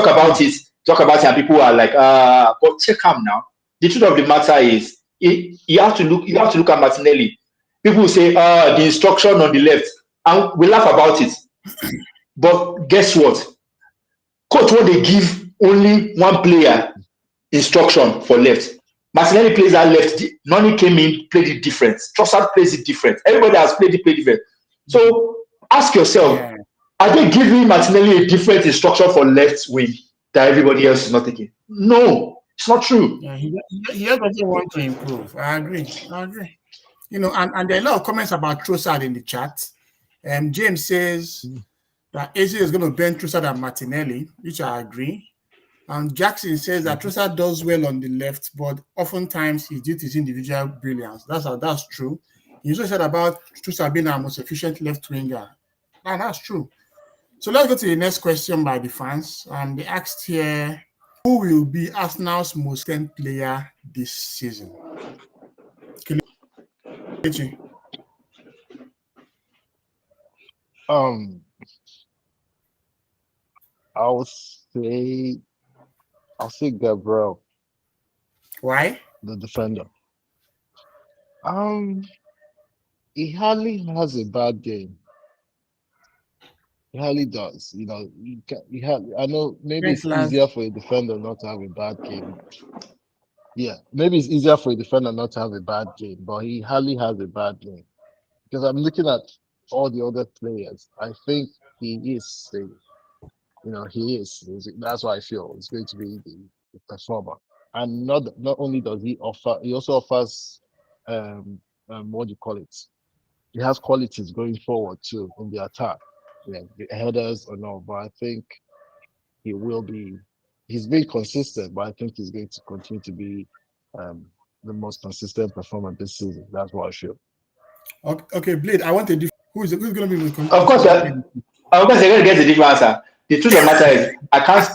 about it, and people are like, but check him now. The truth of the matter is, you have to look at Martinelli. People will say, the instruction on the left, and we laugh about it. But guess what? Coach, when they give only one player instruction for left, Martinelli plays that left. Noni came in, played it different. Trossard plays it different. Everybody has played it different. So ask yourself, are they giving Martinelli a different instruction for left wing that everybody else is not taking? No, it's not true. Yeah, he doesn't want to improve. I agree. And there are a lot of comments about Trossard in the chat. James says that Eze is going to bench Trossard and Martinelli, which I agree. And Jackson says that Trossard does well on the left, but oftentimes he due to his individual brilliance. That's true. He also said about Trossard being our most efficient left winger. And that's true. So let's go to the next question by the fans. They asked here, who will be Arsenal's most important player this season? Kelechi. I'll say Gabriel. Why? The defender. He hardly has a bad game. He hardly does. I know maybe it's easier for a defender not to have a bad game. Yeah, maybe it's easier for a defender not to have a bad game, but he hardly has a bad game. Because I'm looking at all the other players. I think he is he is. That's why I feel it's going to be the performer. And not only does he offer, he also offers what do you call it? He has qualities going forward too in the attack. Yeah, the headers or no, but I think he's been consistent, but I think he's going to continue to be the most consistent performer this season. That's what I feel. Okay, Blade, I want a different. Who's going to be the consistent? Of course, you're going to get the different answer. The truth of the matter is, I can't.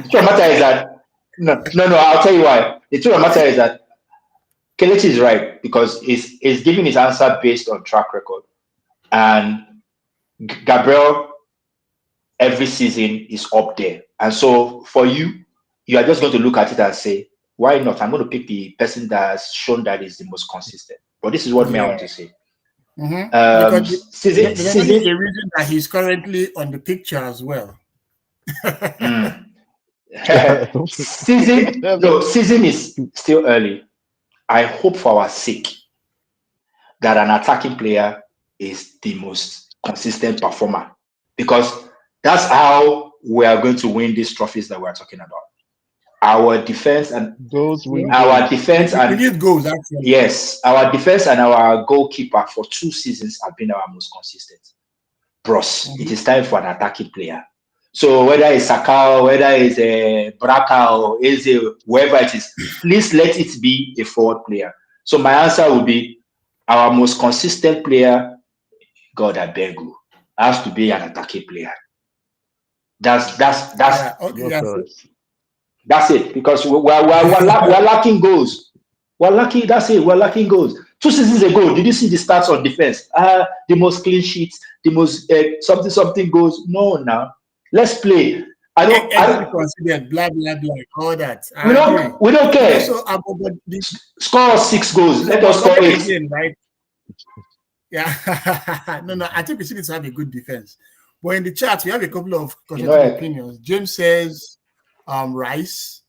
The truth of the matter is that no. I'll tell you why. The truth of the matter is that Kelechi is right because he's giving his answer based on track record, and Gabriel every season is up there. And so for you are just going to look at it and say, why not? I'm going to pick the person that's shown that is the most consistent. But this is what I want to say. Because there's a reason that he's currently on the picture as well. Season is still early. I hope for our sake that an attacking player is the most consistent performer, because that's how we are going to win these trophies that we're talking about. our defense and Goals win our games. defense We and need goals, actually. yes, our defense and our goalkeeper for 2 seasons have been our most consistent. Bros, it is time for an attacking player. So whether it's Saka, whether it's Braka or Eze, whoever it is, please let it be a forward player. So my answer would be our most consistent player, God, I beg you, has to be an attacking player. That's Yeah, okay, yeah. that's it, because we're lacking goals. We're lacking. That's it. We're lacking goals. 2 seasons ago, did you see the stats on defense? The most clean sheets, the most something goals. No, now let's play. I don't considered blah blah blah all that. We don't care. So score 6 goals. Let us score 8. Again, right? Yeah. No. I think we still need to have a good defense. But in the chat, we have a couple of opinions. James says Rice.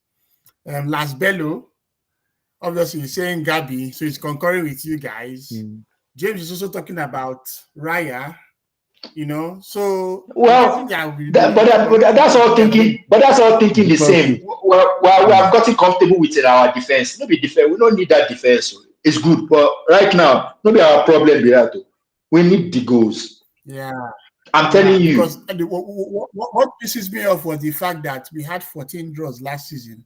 Las Bello, obviously he's saying Gabi, so he's concurring with you guys. James is also talking about Raya, so well, that's all thinking. But that's all thinking the same. We have gotten comfortable with our defense. Maybe defense. We don't need that defense. It's good, but right now, maybe our problem we have to. We need the goals. Yeah, I'm telling you. Because what pisses me off was the fact that we had 14 draws last season,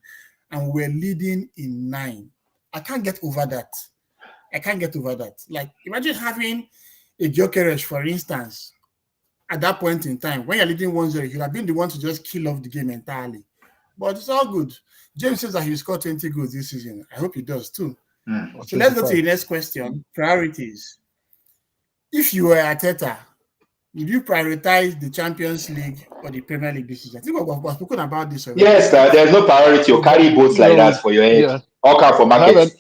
and we're leading in 9. I can't get over that. Like, imagine having a Gyokeres, for instance, at that point in time, when you're leading 1-0, you have been the one to just kill off the game entirely. But it's all good. James says that he'll score 20 goals this season. I hope he does too. So let's go to the next question. Priorities. If you were Arteta, would you prioritize the Champions League or the Premier League this season? I think we've spoken about this already. Yes, there's no priority. You carry both like that for your head. Yeah. All come for markets.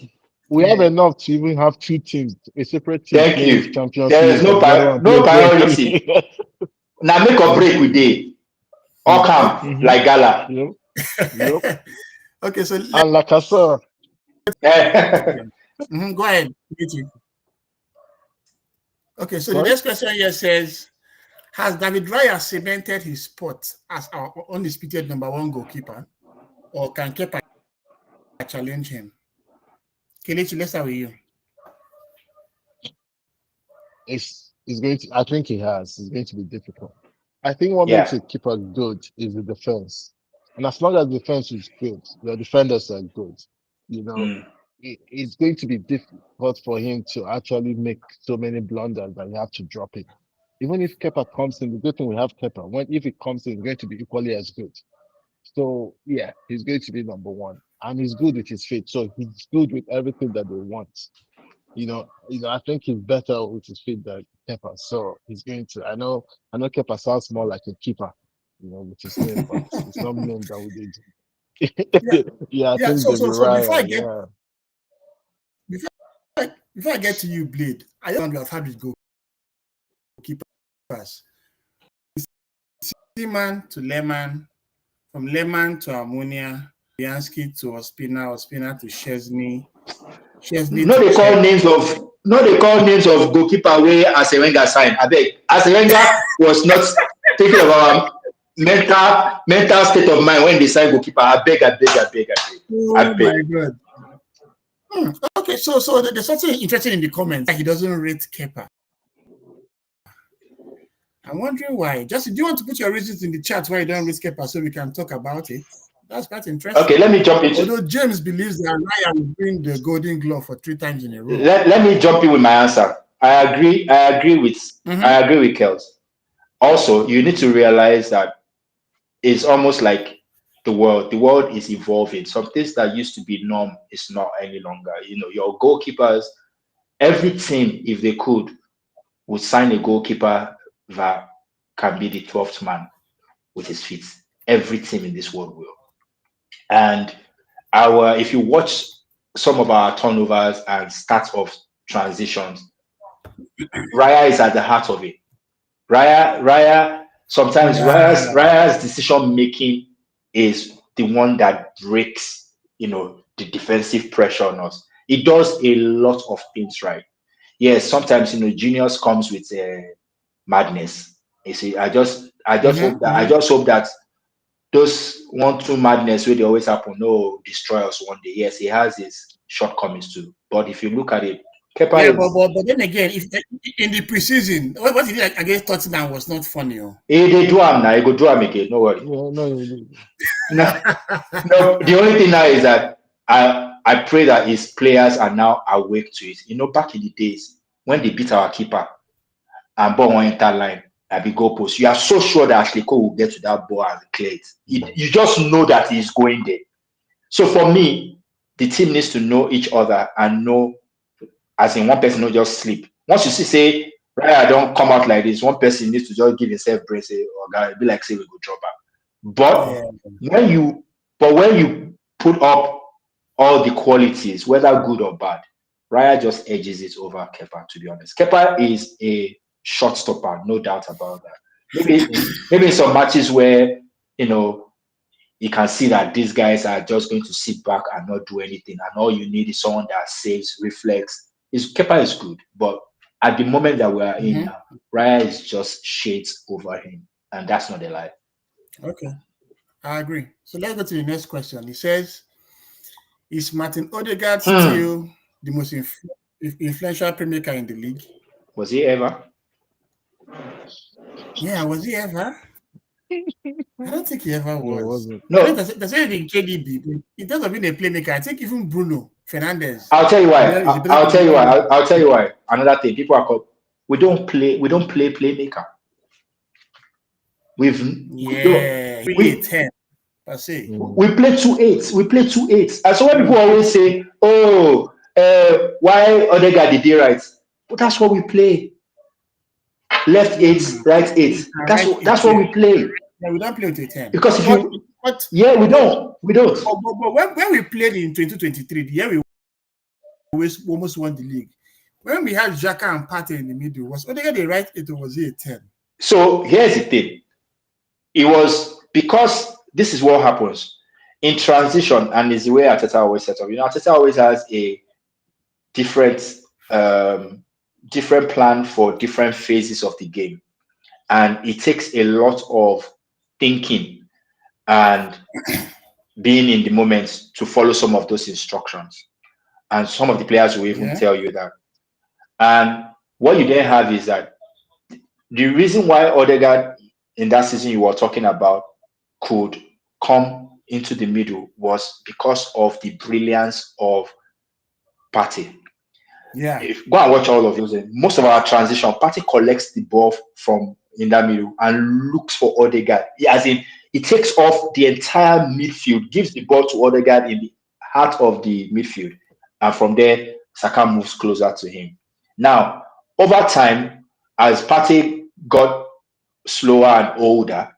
We have enough to even have 2 teams, a separate team. Thank you. There is no priority. Now make or break with day. All come like Gala. Yep. Okay, so and like I saw. Go ahead. Okay, so the next question here says, has David Raya cemented his spot as our undisputed number 1 goalkeeper, or can Kepa challenge him? Kelechi, let's start with you. It's going to. I think he has. It's going to be difficult. I think what makes a keeper good is the defense, and as long as the defense is good, the defenders are good. It's going to be difficult for him to actually make so many blunders that you have to drop it. Even if Kepa comes in, the good thing we have Kepa. If it comes in, it's going to be equally as good. So yeah, he's going to be number 1, and he's good with his feet. So he's good with everything that they want. I think he's better with his feet than Kepa. So he's going to. I know Kepa sounds more like a keeper, with his name, but it's not named that we did. I think so before I get to you, Blade, I don't have had with goalkeepers. Seaman to Lehman, from Lehman to Ammonia, Bianski to Ospina to Chesney. They call names of goalkeeper where Asewenga signed. I beg. Asewenga was not thinking about mental state of mind when they signed goalkeeper. I beg. Oh my God. Okay, so there's something interesting in the comments that he doesn't rate Kepa. I'm wondering why. Justin, do you want to put your reasons in the chat why you don't rate Kepa so we can talk about it? That's quite interesting. Okay, let me jump in. Although James believes that Raya will win the Golden Glove for 3 times in a row. Let me jump in with my answer. I agree with Kels. Also, you need to realize that it's almost like the world is evolving. Some things that used to be norm is not any longer. Your goalkeepers, every team, if they could, would sign a goalkeeper that can be the 12th man with his feet. Every team in this world will. And if you watch some of our turnovers and start of transitions, Raya is at the heart of it. Raya sometimes Raya's decision making is the one that breaks, the defensive pressure on us. He does a lot of things right. Yes, sometimes genius comes with madness. You see, I just hope that those 1-2 madness where they always happen. No, destroy us one day. Yes, he has his shortcomings too. But if you look at it, Kepa Yeah, is. but then again, if in the preseason, what he did against Tottenham was not funny. They do him now. He go do him again. No worry. Yeah, no, No, no. The only thing now is that I pray that his players are now awake to it. You know, back in the days when they beat our keeper and ball on enter line and be goalpost, you are so sure that Ashley Cole will get to that ball and clear it. You just know that he's going there. So for me, the team needs to know each other and know, as in one person not just sleep. Once you say, right, I don't come out like this, one person needs to just give himself brain, say, oh God, be like say we go drop out. But when you put up all the qualities, whether good or bad, Raya just edges it over Kepa, to be honest. Kepa is a shot stopper, no doubt about that. Maybe in some matches where, you can see that these guys are just going to sit back and not do anything, and all you need is someone that saves, reflects. Kepa is good, but at the moment that we are in now, Raya is just shades over him, and that's not a lie. Okay, I agree. So let's go to the next question. He says, is Martin Odegaard still the most influential playmaker in the league? Was he ever? Yeah, was he ever? I don't think he ever was. No. That's anything KDB. In terms of being a playmaker, I think even Bruno Fernandes. I'll tell you why. I'll tell you why. Another thing, people are called. We don't play playmaker. We play 10. We play 2-8. We play 2-8. And so when people always say, "Oh, why Odegaard did they right?" But that's what we play. Left 8, right 8. That's what we play. Yeah, we don't play with a 10. Because we don't. But when we played in 2023, the year we almost won the league. When we had Saka and Partey in the middle, was Odegaard the right 8 or was he a 10? So here's the thing. It was because this is what happens in transition, and is the way Arteta always set up. Arteta always has a different plan for different phases of the game, and it takes a lot of thinking and being in the moment to follow some of those instructions. And some of the players will even tell you that. And what you then have is that the reason why Odegaard in that season you were talking about could come into the middle was because of the brilliance of Partey. Yeah. Go and watch all of those. Most of our transition, Partey collects the ball from in that middle and looks for Odegaard. As in, he takes off the entire midfield, gives the ball to Odegaard in the heart of the midfield. And from there, Saka moves closer to him. Now, over time, as Partey got slower and older,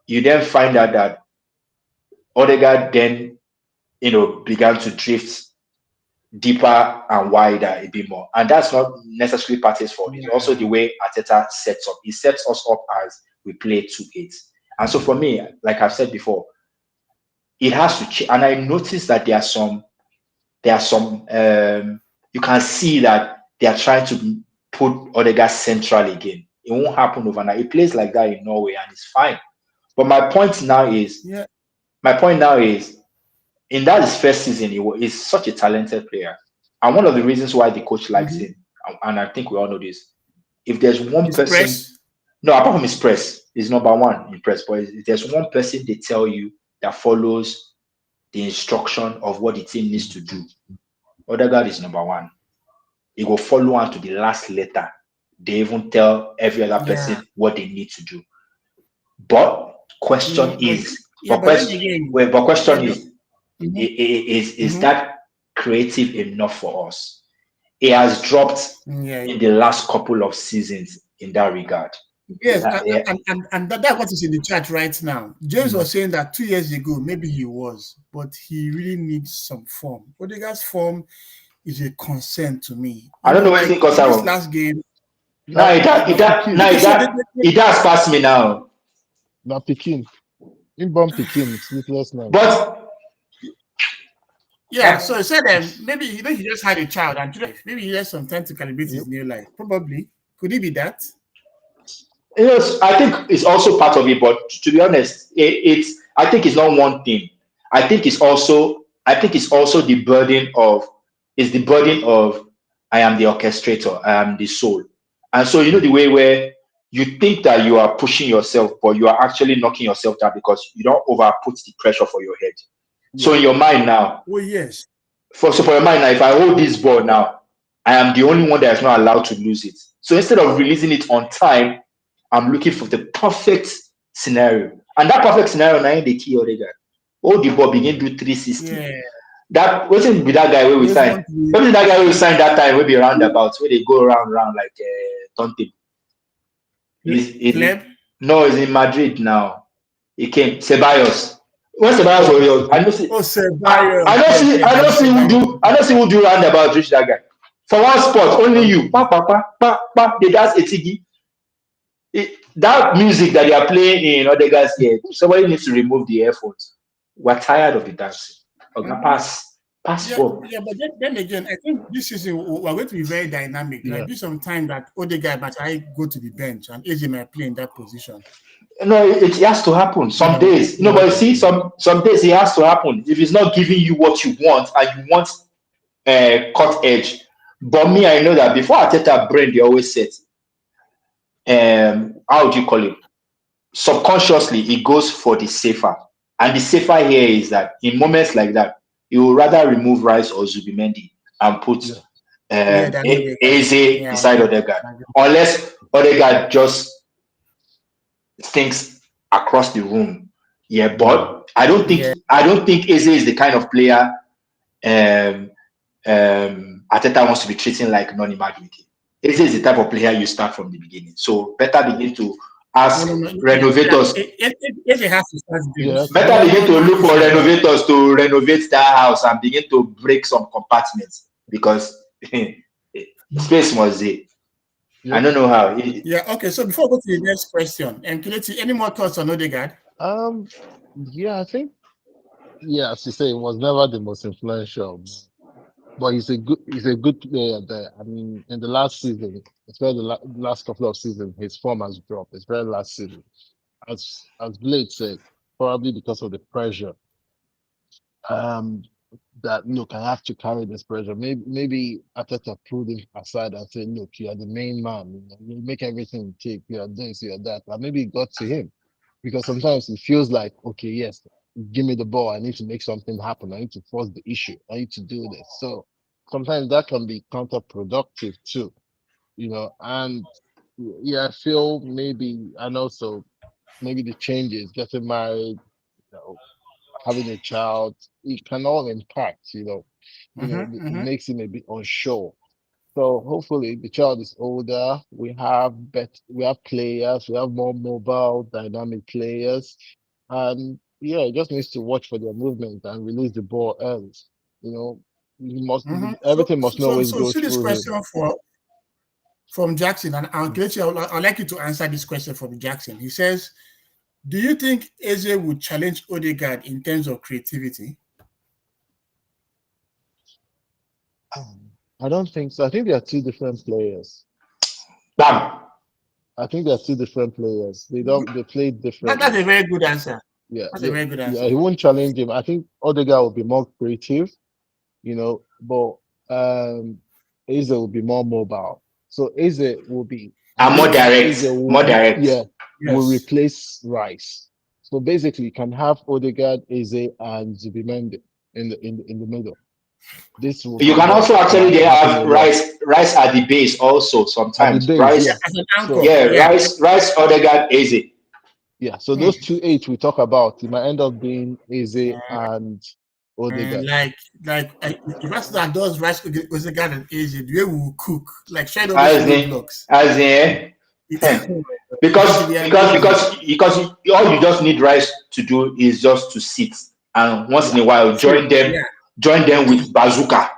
you then find out that Odegaard then, began to drift deeper and wider a bit more. And that's not necessarily Partey's fault. It's also the way Arteta sets up. He sets us up as we play 2-8. And so for me, like I've said before, it has to change. And I noticed that there are some you can see that they are trying to put Odegaard central again. It won't happen overnight. He plays like that in Norway and it's fine. But my point now is, in that his first season, he's such a talented player. And one of the reasons why the coach likes him, and I think we all know this, if there's one person, press. No, apart from his press, he's number one in press, but if there's one person they tell you that follows the instruction of what the team needs to do, Odegaard is number one. He will follow on to the last letter. They even tell every other person what they need to do. But question is, is that creative enough for us? It has dropped in the last couple of seasons in that regard. Yes, and that's what is in the chat right now. James was saying that 2 years ago, maybe he was, but he really needs some form. Odegaard's form is a concern to me. I don't know what you think, because this last game. No, it does pass me now. Not Pekin. Inbound Pekin, sleepless night. But yeah, so he said maybe he just had a child and maybe he has some time to calibrate his new life. Probably. Could it be that? Yes, I think it's also part of it, but to be honest, it's I think it's not one thing. I think it's also the burden of I am the orchestrator, I am the soul. And so you know the way where you think that you are pushing yourself, but you are actually knocking yourself down because you don't over put the pressure for your head. So in your mind now, Oh yes. for your mind now, if I hold this ball now, I am the only one that is not allowed to lose it. So instead of releasing it on time, I'm looking for the perfect scenario. And that perfect scenario now the key already. Hold the ball, begin do 360. Yeah. That wasn't be that guy where we Those signed. want to- Maybe that guy where we signed that time will be roundabouts where they go round like turntable. Pleb? No, he's in Madrid now. He came Ceballos. When Ceballos was young, I know see. Oh, Ceballos. I don't see who do roundabout reach that guy. For one spot, only you. Pa pa pa pa pa. They dance etigi. That music that they are playing in other guys here, somebody needs to remove the earphones. We're tired of the dancing. Okay, pass ball. Yeah, but then again, I think this season we're going to be very dynamic. Yeah. Like be some time that Odegaard might I go to the bench and Eze might play in that position. No, it has to happen. Some days, but see, some days it has to happen. If it's not giving you what you want and you want cut edge. But me, I know that before Arteta brain, they always said, how would you call it? Subconsciously, he goes for the safer. And the safer here is that in moments like that, you will rather remove Rice or Zubimendi and put Eze beside Odegaard. Unless Odegaard just thinks across the room. Yeah, but I don't think Eze is the kind of player Arteta wants to be treating like non-Madueke. Eze is the type of player you start from the beginning. So better begin to ask renovators. Eze has to start Better begin to look for renovators to renovate that house and begin to break some compartments because space was there. Yeah. I don't know how. Okay. So before we go to the next question, Kileti, any more thoughts on Odegaard? Yeah, I think, as you say, it was never the most influential, but he's a good player there. I mean, in the last season, especially the last couple of seasons, his form has dropped. It's very last season, as Blade said, probably because of the pressure. That look, I have to carry this pressure. Maybe Arteta pulled him aside and said, "Look, you are the main man. You make everything take. You are this, you are that." But maybe it got to him because sometimes it feels like, okay, yes, give me the ball. I need to make something happen. I need to force the issue. I need to do this. So sometimes that can be counterproductive too, And yeah, I feel maybe, and also maybe the changes, getting married, having a child, it can all impact, it makes him a bit unsure. So hopefully the child is older. We have players, we have more mobile, dynamic players. And it just needs to watch for their movement and release the ball early. Everything must always go through this through question him. From Jackson, and I'd like you to answer this question from Jackson. He says, do you think Eze would challenge Odegaard in terms of creativity? I don't think so. I think they are two different players. Bam. I think they are two different players. They play differently. That's a very good answer. That's a very good answer. Yeah, he won't challenge him. I think Odegaard will be more creative, but Eze will be more mobile. So Eze will be more direct. Yeah, will replace Rice. So basically, you can have Odegaard, Eze, and Zubimendi in the middle. You can also actually have Rice at the base also sometimes. Rice as an anchor. Rice, Odegaard, Eze. Yeah, so those 2-8 we talk about, it might end up being Eze and Odegaard. Like if that's that does Rice, Odegaard, and Eze, the way we will cook, like shadow blocks. Because all you just need Rice to do is just to sit and once in a while join them with bazooka.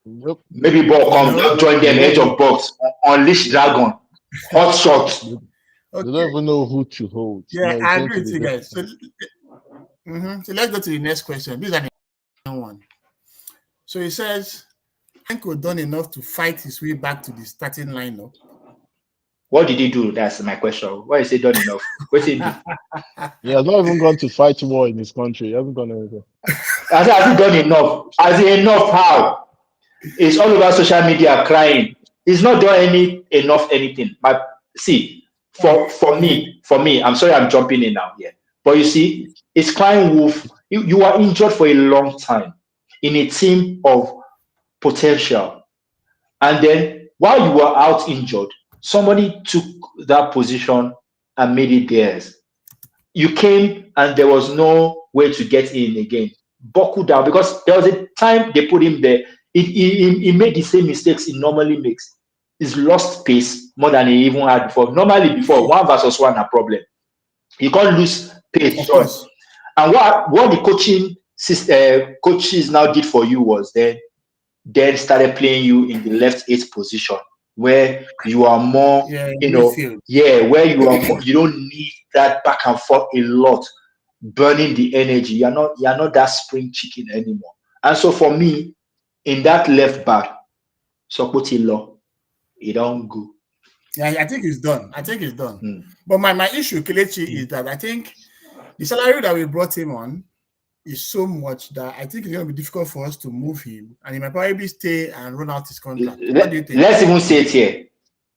Nope. Maybe ball comes, join them edge of box, unleash dragon, hot shot. Okay. They don't even know who to hold. Yeah, I agree with you guys. So let's go to the next question. This is an one. So he says, Franco done enough to fight his way back to the starting lineup. What did he do? That's my question. Why is he done enough? What did he do? He has not even gone to fight war in his country. He hasn't gone anywhere. Has he done enough? Has he enough? How? It's all over social media crying. He's not done enough anything. But see, for me, I'm sorry I'm jumping in now here. But you see, it's crying wolf. You are injured for a long time in a team of potential. And then while you were out injured, somebody took that position and made it theirs. You came and there was no way to get in again. Buckle down, because there was a time they put him there. He made the same mistakes he normally makes. He's lost pace more than he even had before. Normally, before 1v1 a problem. He can't lose pace. Of course. And what the coaches now did for you was then started playing you in the left 8 position, where you are more, where you are more, you don't need that back and forth a lot, burning the energy. You're not that spring chicken anymore. And so for me, in that left back, Sokotilo, it don't go. Yeah, I think it's done. But my issue, Kelechi, is that I think the salary that we brought him on is so much that I think it's going to be difficult for us to move him, and he might probably stay and run out his contract. What do you think? Let's even say it here.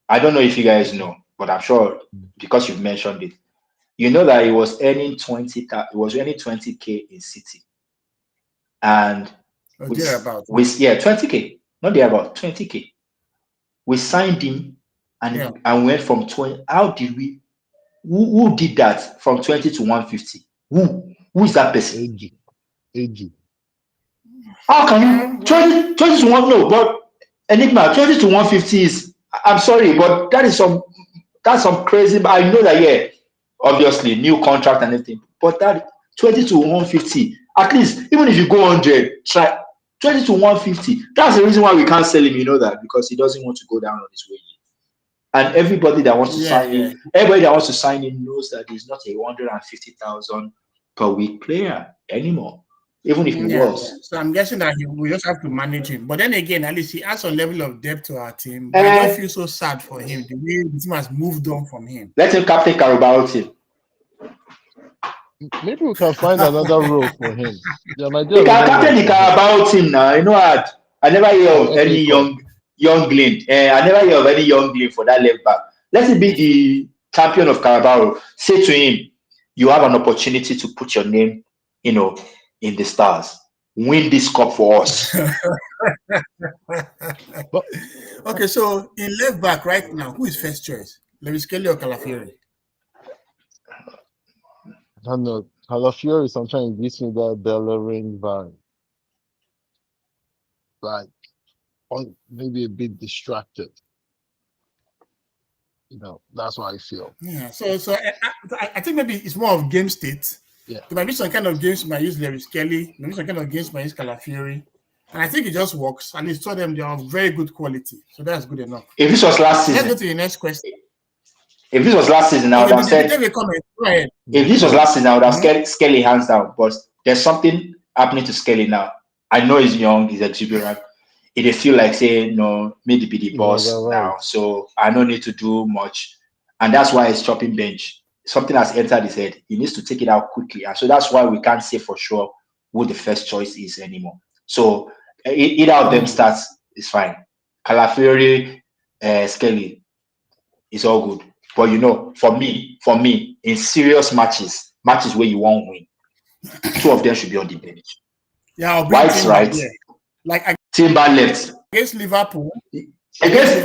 I don't know if you guys know, but I'm sure because you've mentioned it. You know that he was earning 20K in City, and 20K, not there about 20K. We signed him and went from 20. How did we? Who did that from 20 to 150? Who is that person? AG. How can you 20 to 1? No, but Enigma 20 to 150 is. I'm sorry, but that's some crazy. I know that obviously new contract and everything, but that 20 to 150, at least even if you go 100, try 20 to 150. That's the reason why we can't sell him. You know that, because he doesn't want to go down on his way. And everybody that wants to sign him, everybody that wants to sign him knows that he's not a 150,000 per week player anymore, even if he was. So I'm guessing that we just have to manage him. But then again, at least he adds a level of depth to our team. I don't feel so sad for him. The way the team has moved on from him. Let him captain Carabao team. Maybe we can find another role for him. He can captain the Carabao team now. You know what? I never hear of any young Glen. I never hear of any young Glen for that left back. Let him be the champion of Carabao. Say to him, you have an opportunity to put your name, in the stars. Win this cup for us. Okay, so in left back right now, who is first choice? Lewis Kelly or Calafiori? I don't know. Calafiori sometimes gives me that Bellerin vibe. Like, maybe a bit distracted. That's what I feel. Yeah. So I think maybe it's more of game state. Yeah. There might be some kind of games might use Lewis Kelly. Maybe some kind of games might use Calafiori. And I think it just works. And it's told them they are of very good quality. So that's good enough. If this was last season. Let's go to the next question. If this was last season, I would have said. Go ahead. If this was last season, I would have Skelly hands down. But there's something happening to Skelly now. I know he's young, he's exuberant. It feel like saying, no, maybe be the boss now. So I don't need to do much. And that's why he's chopping bench. Something has entered his head. He needs to take it out quickly. And so that's why we can't say for sure who the first choice is anymore. So either of them starts is fine. Calafiori, Skelly, it's all good. But for me, in serious matches where you won't win, 2 of them should be on the bench. Yeah, White's right. Like Timber left. Against Liverpool. Against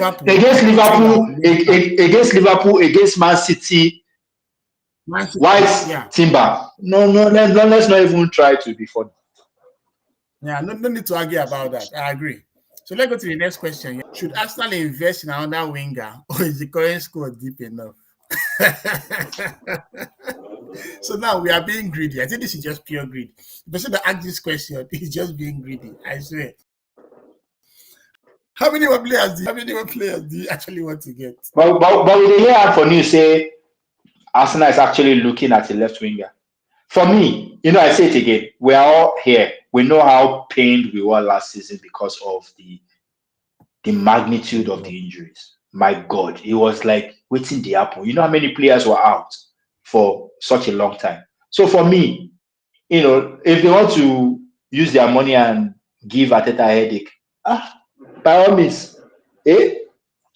Liverpool, against Man City. White's Timber. No, let's not even try to be funny. Yeah, no need to argue about that. I agree. So let's go to the next question. Should Arsenal invest in another winger, or is the current squad deep enough? So now we are being greedy. I think this is just pure greed. The person that asked this question is just being greedy. I swear. How many more players do you actually want to get? But we hear for news say Arsenal is actually looking at a left winger. For me, I say it again. We are all here. We know how pained we were last season because of the the magnitude of the injuries. My God, it was like waiting the apple. You know how many players were out for such a long time. So for me, if they want to use their money and give Ateta a headache, by all means,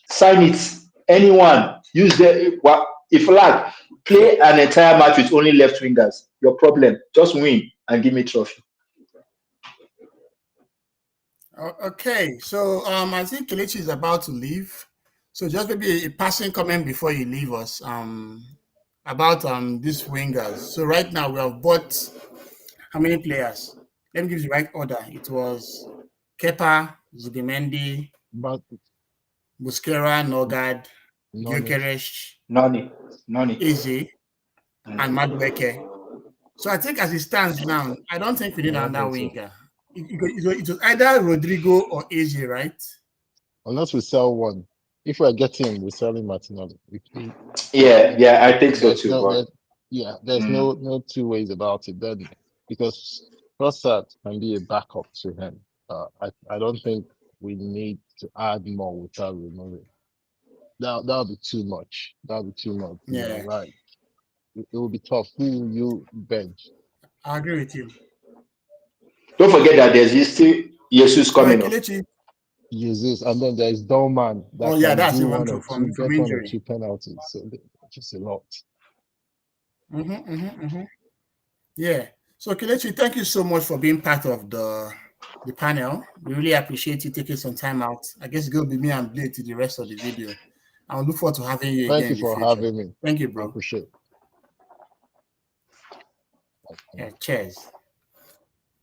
sign it. Anyone use if like play an entire match with only left wingers. Your problem. Just win and give me trophy. Okay, so I think Kelechi is about to leave. So just maybe a passing comment before you leave us about these wingers. So right now we have bought how many players? Let me give you the right order. It was Kepa, Zubimendi, Busquera, Nogard, Gyokeres, Noni. Eze, and Madueke. So I think as it stands now, I don't think we need another winger. It was either Rodrigo or Eze, right? Unless we sell one. If we're getting, we're selling Martinelli. Yeah, I think so too. There's no two ways about it. Then because Trossard can be a backup to him. I don't think we need to add more without removing. That'll be too much. Yeah, right. It will be tough. Who you bench? I agree with you. Don't forget that there's still Jesus coming up. Jesus, and then there's Dolman that that's do even one true or from two, get injury. 1 or 2 penalties. So just a lot. Yeah. So Kelechi, thank you so much for being part of the panel. We really appreciate you taking some time out. I guess it's going to be me and Blade to the rest of the video. I look forward to having you again. Thank you for having me. Thank you, bro. I appreciate it. Yeah, cheers.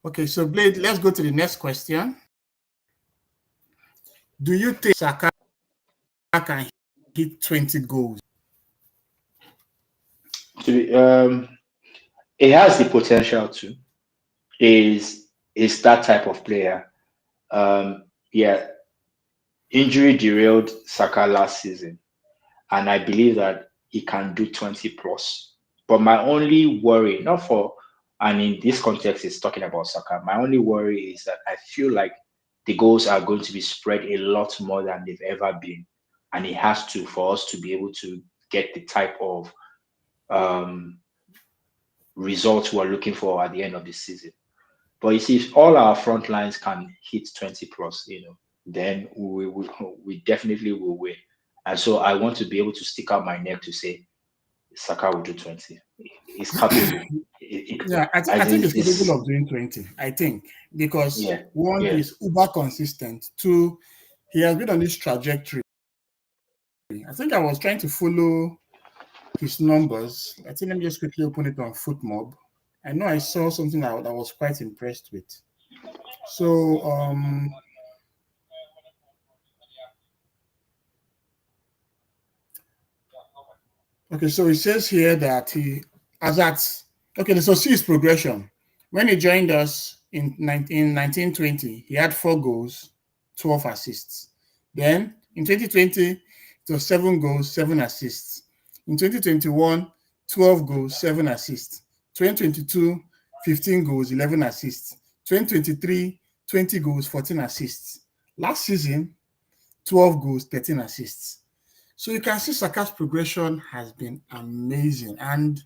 Okay, so Blade, let's go to the next question. Do you think Saka can hit 20 goals? It has the potential to. Is that type of player. Injury derailed Saka last season, and I believe that he can do 20 plus. But my only worry, and in this context, it's talking about Saka. My only worry is that I feel like the goals are going to be spread a lot more than they've ever been, and it has to for us to be able to get the type of results we're looking for at the end of the season. But you see, if all our front lines can hit 20 plus, then we definitely will win. And so I want to be able to stick out my neck to say Saka will do 20. It's capable. I think he's capable of doing 20. I think because he's uber consistent. Two, he has been on this trajectory. I think I was trying to follow his numbers. I think let me just quickly open it on FootMob. I know I saw something that I was quite impressed with. So okay, so it says here that so see his progression. When he joined us in 1920, he had 4 goals, 12 assists. Then in 2020, it was 7 goals, 7 assists. In 2021, 12 goals, 7 assists. 2022, 15 goals, 11 assists. 2023, 20 goals, 14 assists. Last season, 12 goals, 13 assists. So you can see Saka's progression has been amazing. And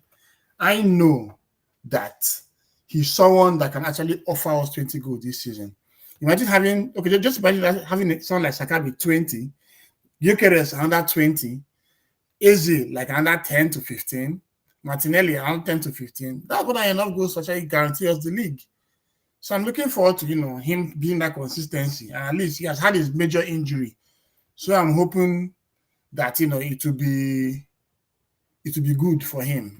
I know that he's someone that can actually offer us 20 goals this season. Imagine having someone like Saka with 20, Gyokeres under 20, Eze like under 10 to 15, Martinelli around 10 to 15. That's what enough goals to actually guarantee us the league. So I'm looking forward to him being that consistency. And at least he has had his major injury. So I'm hoping that it will be good for him,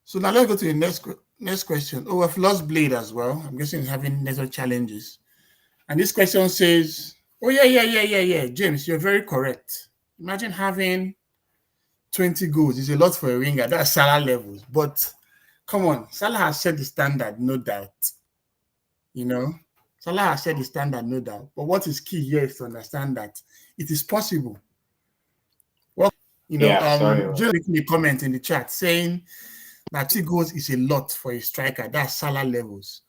So now let's go to the next question. Oh, I've lost Blade as well. I'm guessing he's having network challenges. And this question says, oh yeah, James, you're very correct. Imagine having 20 goals. It's a lot for a winger. That's Salah levels. But come on, Salah has set the standard, no doubt. Salah has set the standard, no doubt. But what is key here is to understand that it is possible. Well, James making a comment in the chat saying that 2 goals is a lot for a striker. That's Salah levels.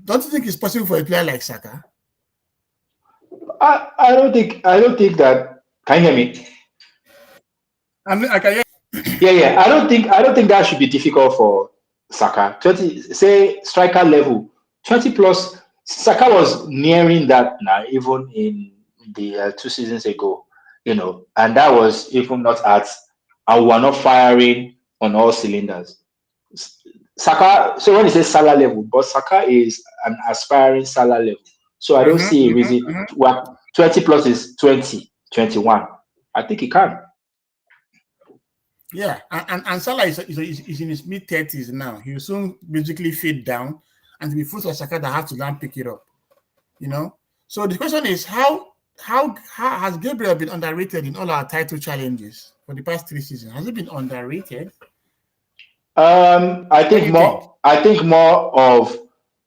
Don't you think it's possible for a player like Saka? I don't think that. Can you hear me? I can hear. Yeah. I don't think that should be difficult for Saka. 20, say striker level, 20 plus. Saka was nearing that now, even in the 2 seasons ago, and that was even not at, and we are not firing on all cylinders. Saka, so when you say Salah level, but Saka is an aspiring Salah level. So I don't see a reason. Well, 20 plus is 20, 21. I think he can. Yeah, and Salah is in his mid-30s now. He will soon basically fade down, and to be forced like Saka that have to learn pick it up. So the question is, how has Gabriel been underrated in all our title challenges for the past 3 seasons? Has he been underrated? I think more. I think more of.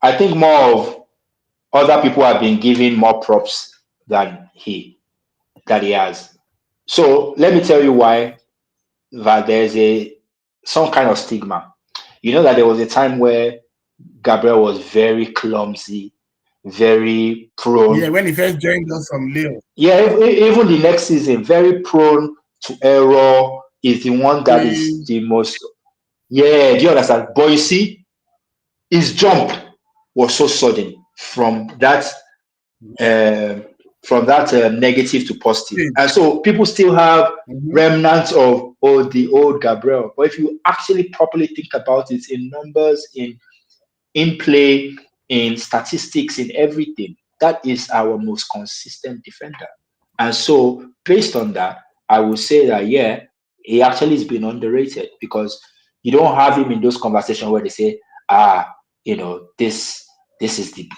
I think more of other people have been giving more props than he has. So let me tell you why that there's some kind of stigma. You know that there was a time where Gabriel was very clumsy, very prone. Yeah, when he first joined us from Lille. Yeah, even the next season, very prone to error. Is the one that is the most. Yeah, do you understand? But you see, his jump was so sudden from that negative to positive, and so people still have remnants of the old Gabriel. But if you actually properly think about it in numbers, in play, in statistics, in everything, that is our most consistent defender. And so based on that, I would say that yeah, he actually has been underrated because you don't have him in those conversations where they say, this is the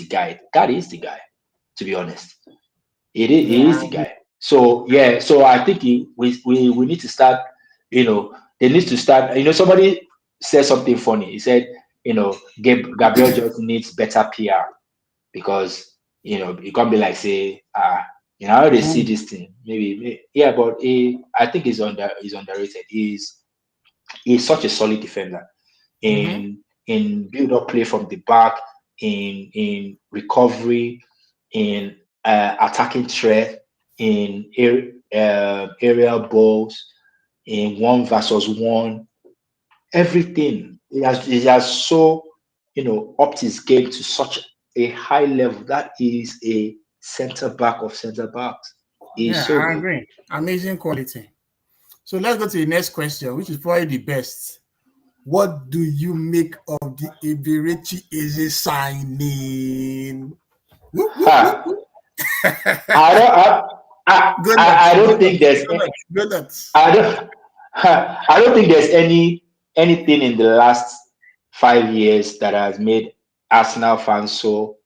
guy. That is the guy, to be honest. He is the guy. So yeah, so I think we need to start, they need to start, somebody said something funny. He said, Gabriel just needs better PR because you can't be like say, how they see this thing. Maybe yeah, but I think he's underrated. He's such a solid defender in build up play from the back, in recovery, in attacking threat, in aerial balls, in 1 versus 1, everything. He has so upped his game to such a high level. That is a center back of center backs. I agree. Amazing quality. So let's go to the next question, which is probably the best. What do you make of the Eberechi Eze signing? I don't think there's I don't think there's anything in the last 5 years that has made Arsenal fans so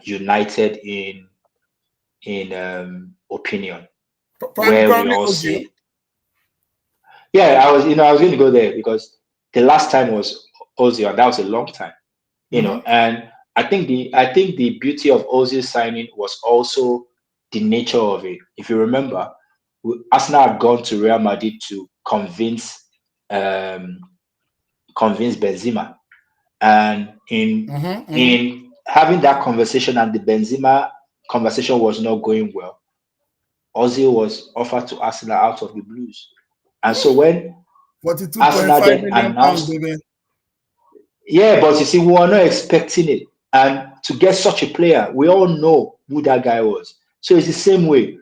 united in opinion. Where we all say, yeah, I was going to go there because the last time was Ozil, and that was a long time, and I think the beauty of Ozil's signing was also the nature of it. If you remember, Arsenal had gone to Real Madrid to convince Benzema, and in having that conversation, and the Benzema conversation was not going well, Ozil was offered to Arsenal out of the blues, and so when Arsenal then announced, yeah, but you see, we were not expecting it, and to get such a player, we all know who that guy was. So it's the same way.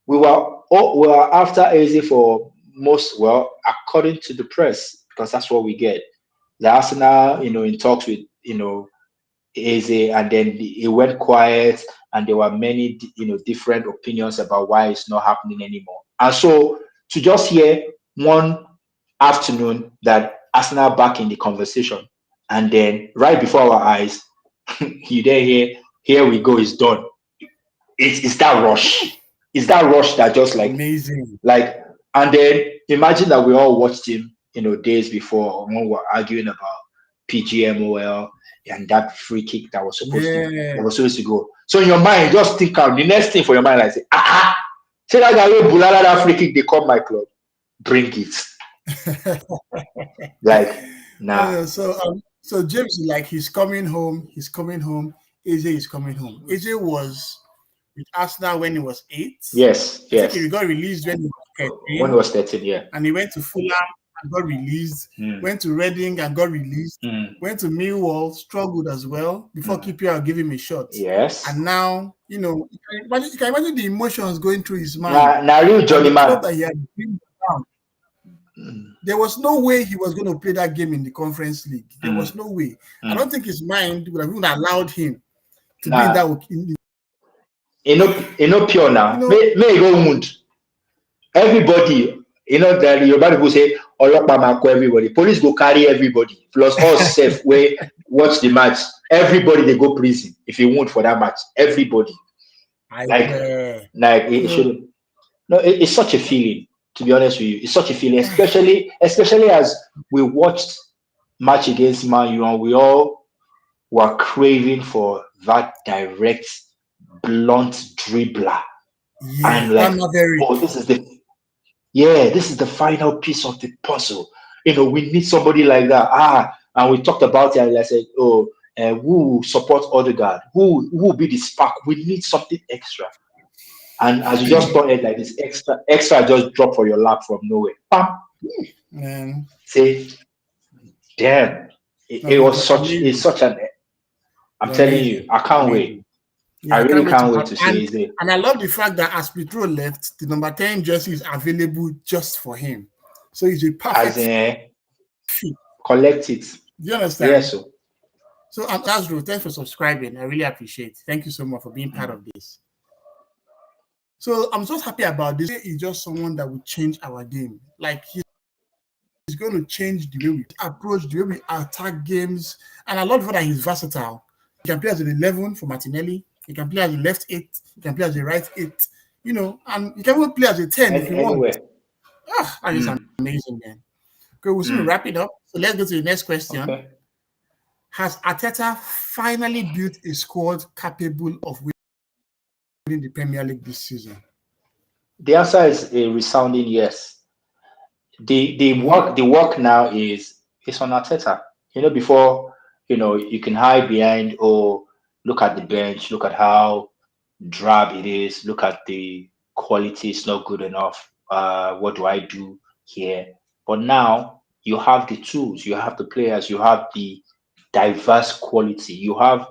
We were after Eze for according to the press, because that's what we get. The Arsenal, in talks with, Eze, and then it went quiet, and there were many, different opinions about why it's not happening anymore. And so to just hear one afternoon that Arsenal back in the conversation, and then right before our eyes, you then here we go, it's done. It's that rush. It's that rush that just like amazing. And then imagine that we all watched him, days before when we were arguing about PGMOL and that free kick that was supposed to go. So in your mind, just think out the next thing for your mind, like say, say that guy will bulala that free kick, they call my club. Bring it. Like nah. So So James is like, he's coming home. He's coming home. Eze is coming home. Eze was with Arsenal when he was 8. Yes, I think yes. he got released when he was 13. When he was 13, yeah. And he went to Fulham and got released. Went to Reading and got released. Went to Millwall, struggled as well before QPR gave him a shot. Yes. And now, you know, you can imagine the emotions going through his mind. Now real Johnny man. That he had been down. There was no way he was going to play that game in the Conference League. There was no way. I don't think his mind would have even allowed him to be in that. Pure now. May go wound. Everybody, that Yoruba people say, everybody. Police go carry everybody. Plus us safe way watch the match. Everybody they go prison if you wound for that match. Everybody. It should. No, it's such a feeling. To be honest with you, it's such a feeling, especially as we watched match against Man U, and we all were craving for that direct, blunt dribbler. Yeah, and this is the final piece of the puzzle. We need somebody like that. And we talked about it, and I said, who support Odegaard? Who will be the spark? We need something extra. And as you just thought it like this, extra just dropped for your lap from nowhere. Bam. Say, damn, it's such an. I'm telling you, I can't wait. Yeah, I really can't wait to see it. And I love the fact that as Pedro left, the number 10 jersey is available just for him. So he's a perfect fit. Collect it. Do you understand? Yes. So Azro, thanks for subscribing. I really appreciate it. Thank you so much for being part of this. So I'm just happy about this. He's just someone that will change our game. Like he's going to change the way we approach, the way we attack games. And I love that he's versatile. He can play as an 11 for Martinelli. He can play as a left 8. He can play as a right 8. And he can even play as a 10 if you want. That is amazing, man. Okay, we'll soon wrap it up. So let's go to the next question. Okay. Has Arteta finally built a squad capable of winning the Premier League this season? The answer is a resounding yes. The work now is on Arteta. Before you can hide behind look at the bench, look at how drab it is, look at the quality, it's not good enough. What do I do here? But now you have the tools, you have the players, you have the diverse quality, you have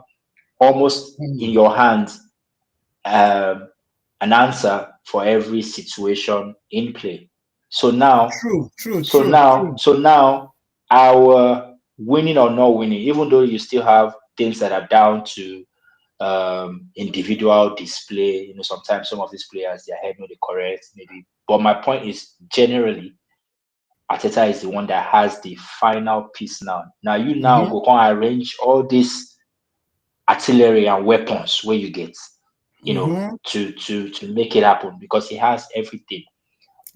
almost in your hands an answer for every situation in play. So now, now our winning or not winning, even though you still have things that are down to individual display, sometimes some of these players, their head not the correct, maybe. But my point is, generally, Arteta is the one that has the final piece now. Now you go and arrange all this artillery and weapons where you get, to make it happen, because he has everything.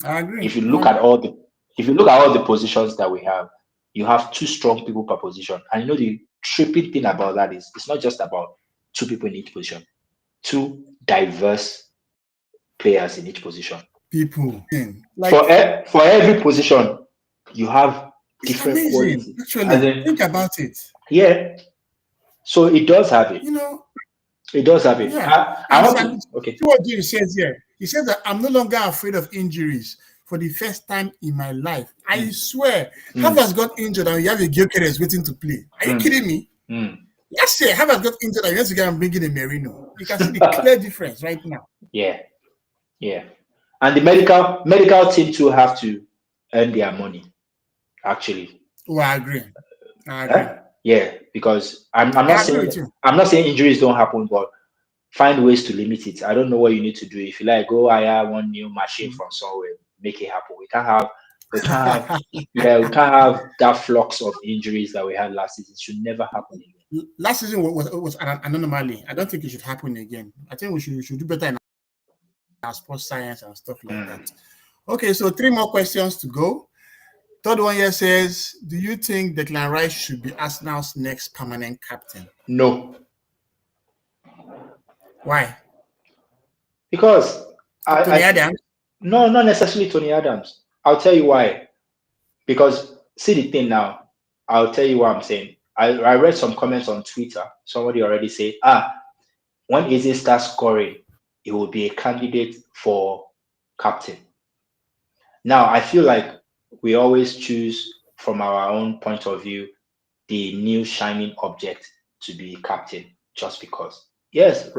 I agree. If you look at all the positions that we have, you have 2 strong people per position. And the tripping thing about that is it's not just about 2 people in each position, 2 diverse players in each position. People for every position, you have different quality. Actually, think about it. Yeah. So it does have it. It does have it. Yeah. Okay. See what Jim says here. He says that I'm no longer afraid of injuries for the first time in my life. I swear, Havertz got injured and you have a Gyokeres waiting to play. Are you kidding me? Last year, Havertz got injured and you have to go and bring in a Merino. You can see the clear difference right now. Yeah. And the medical team too have to earn their money, actually. Oh, I agree. Yeah, because I'm not saying injuries don't happen, but find ways to limit it. I don't know what you need to do. If you go hire one new machine from somewhere, make it happen. We can't have that flux of injuries that we had last season. It should never happen again. Last season was an anomaly. I don't think it should happen again. I think we should do better in our sports science and stuff like that. Okay, so 3 more questions to go. Third one here says, do you think Declan Rice should be Arsenal's next permanent captain? No. Why? Because Tony Adams? No, not necessarily Tony Adams. I'll tell you why. Because see the thing now, I'll tell you what I'm saying. I read some comments on Twitter. Somebody already said, when Eze starts scoring, he will be a candidate for captain. Now, I feel like we always choose from our own point of view the new shining object to be captain just because. Yes, Yeah.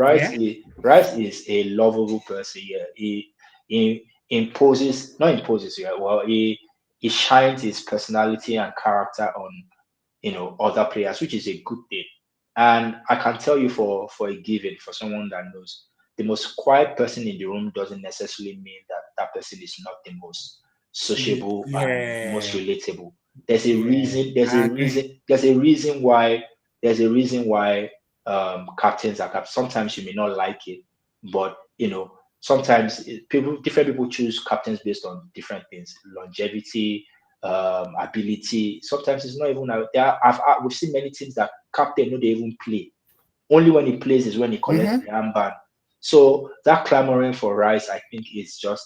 Rice is a lovable person. Yeah, he imposes, not imposes. Yeah, well, he shines his personality and character on other players, which is a good thing. And I can tell you for a given, for someone that knows, the most quiet person in the room doesn't necessarily mean that that person is not the most sociable and most Yeah. relatable. There's a Yeah. reason. There's I a agree. reason. There's a reason why. There's a reason why captains are captains. Sometimes you may not like it, but sometimes different people choose captains based on different things, longevity, ability. Sometimes it's not even we've seen many teams that captain no they even play. Only when he plays is when he collects the armband. So that clamoring for Rice, I think, is just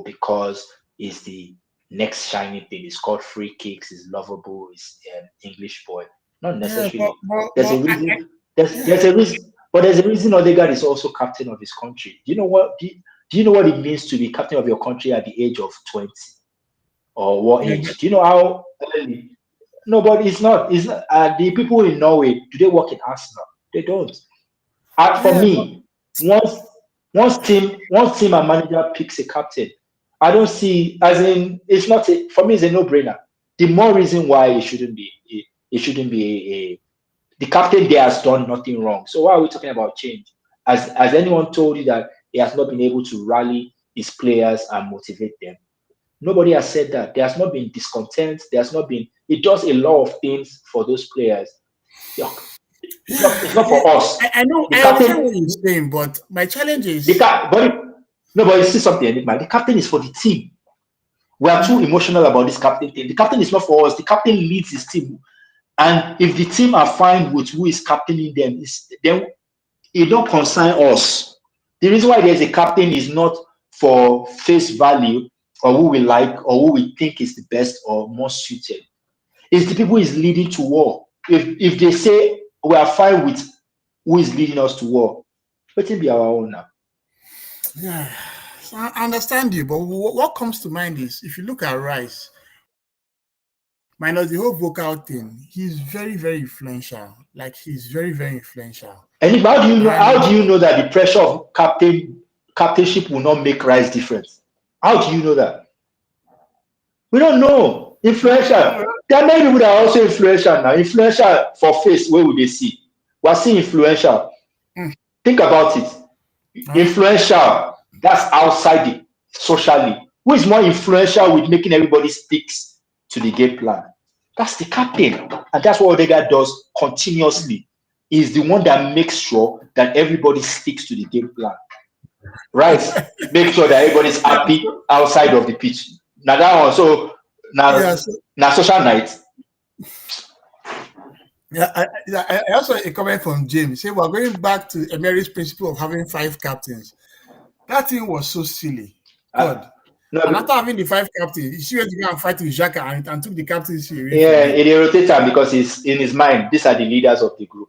because he's the next shiny thing. He's got free kicks, he's lovable, he's an English boy. Not Yeah, but, necessarily. but, There's a but reason. yeah. There's a reason. But there's a reason Odegaard is also captain of his country. Do you know what? Do you know what it means to be captain of your country at the age of 20? Or what Yeah, age? Do you know how early? No, but it's not. It's not. The people in Norway, do they work in Arsenal? They don't. For yeah, but me, once team and manager picks a captain, I don't see as in it's not for me. It's a no-brainer. The more reason why it shouldn't be. It shouldn't be the captain there has done nothing wrong. So why are we talking about change? Has anyone told you that he has not been able to rally his players and motivate them? Nobody has said that. There has not been discontent. There has not been. It does a lot of things for those players. Yeah, it's not. It's yeah, not for us. I know, The I understand captain. what you're saying, but my challenge The is cap. But no, but you see something, Enigma. The captain is for the team. We are too emotional about this captain thing. The captain is not for us. The captain leads his team, and if the team are fine with who is captaining them, then it don't concern us. The reason why there's a captain is not for face value or who we like or who we think is the best or most suited. It's the people is leading to war. If they say we are fine with who is leading us to war, let it be our own now. yeah. So I understand you, but what comes to mind is if you look at Rice, minus the whole vocal thing, he's very, very influential. Like he's very, very influential. And how do you know? How And do you know that the pressure of captainship will not make Rice different? How do you know that? We don't know. Influential. There are many people that are also influential now. Influential for face, where would they see? We're seeing influential. Think about it. Influential, that's outside the socially. Who is more influential with making everybody sticks to the game plan? That's the captain. And that's what Odegaard does continuously. He's the one that makes sure that everybody sticks to the game plan. Right? Make sure that everybody's happy outside of the pitch. Now that one, so now social night. Yeah, I also a comment from James. Say we're going back to Emery's principle of having 5 captains. That thing was so silly. God. And after having the 5 captains, he went to go and fight with Saka and took the captaincy away from him. It irritates him because he's in his mind. These are the leaders of the group.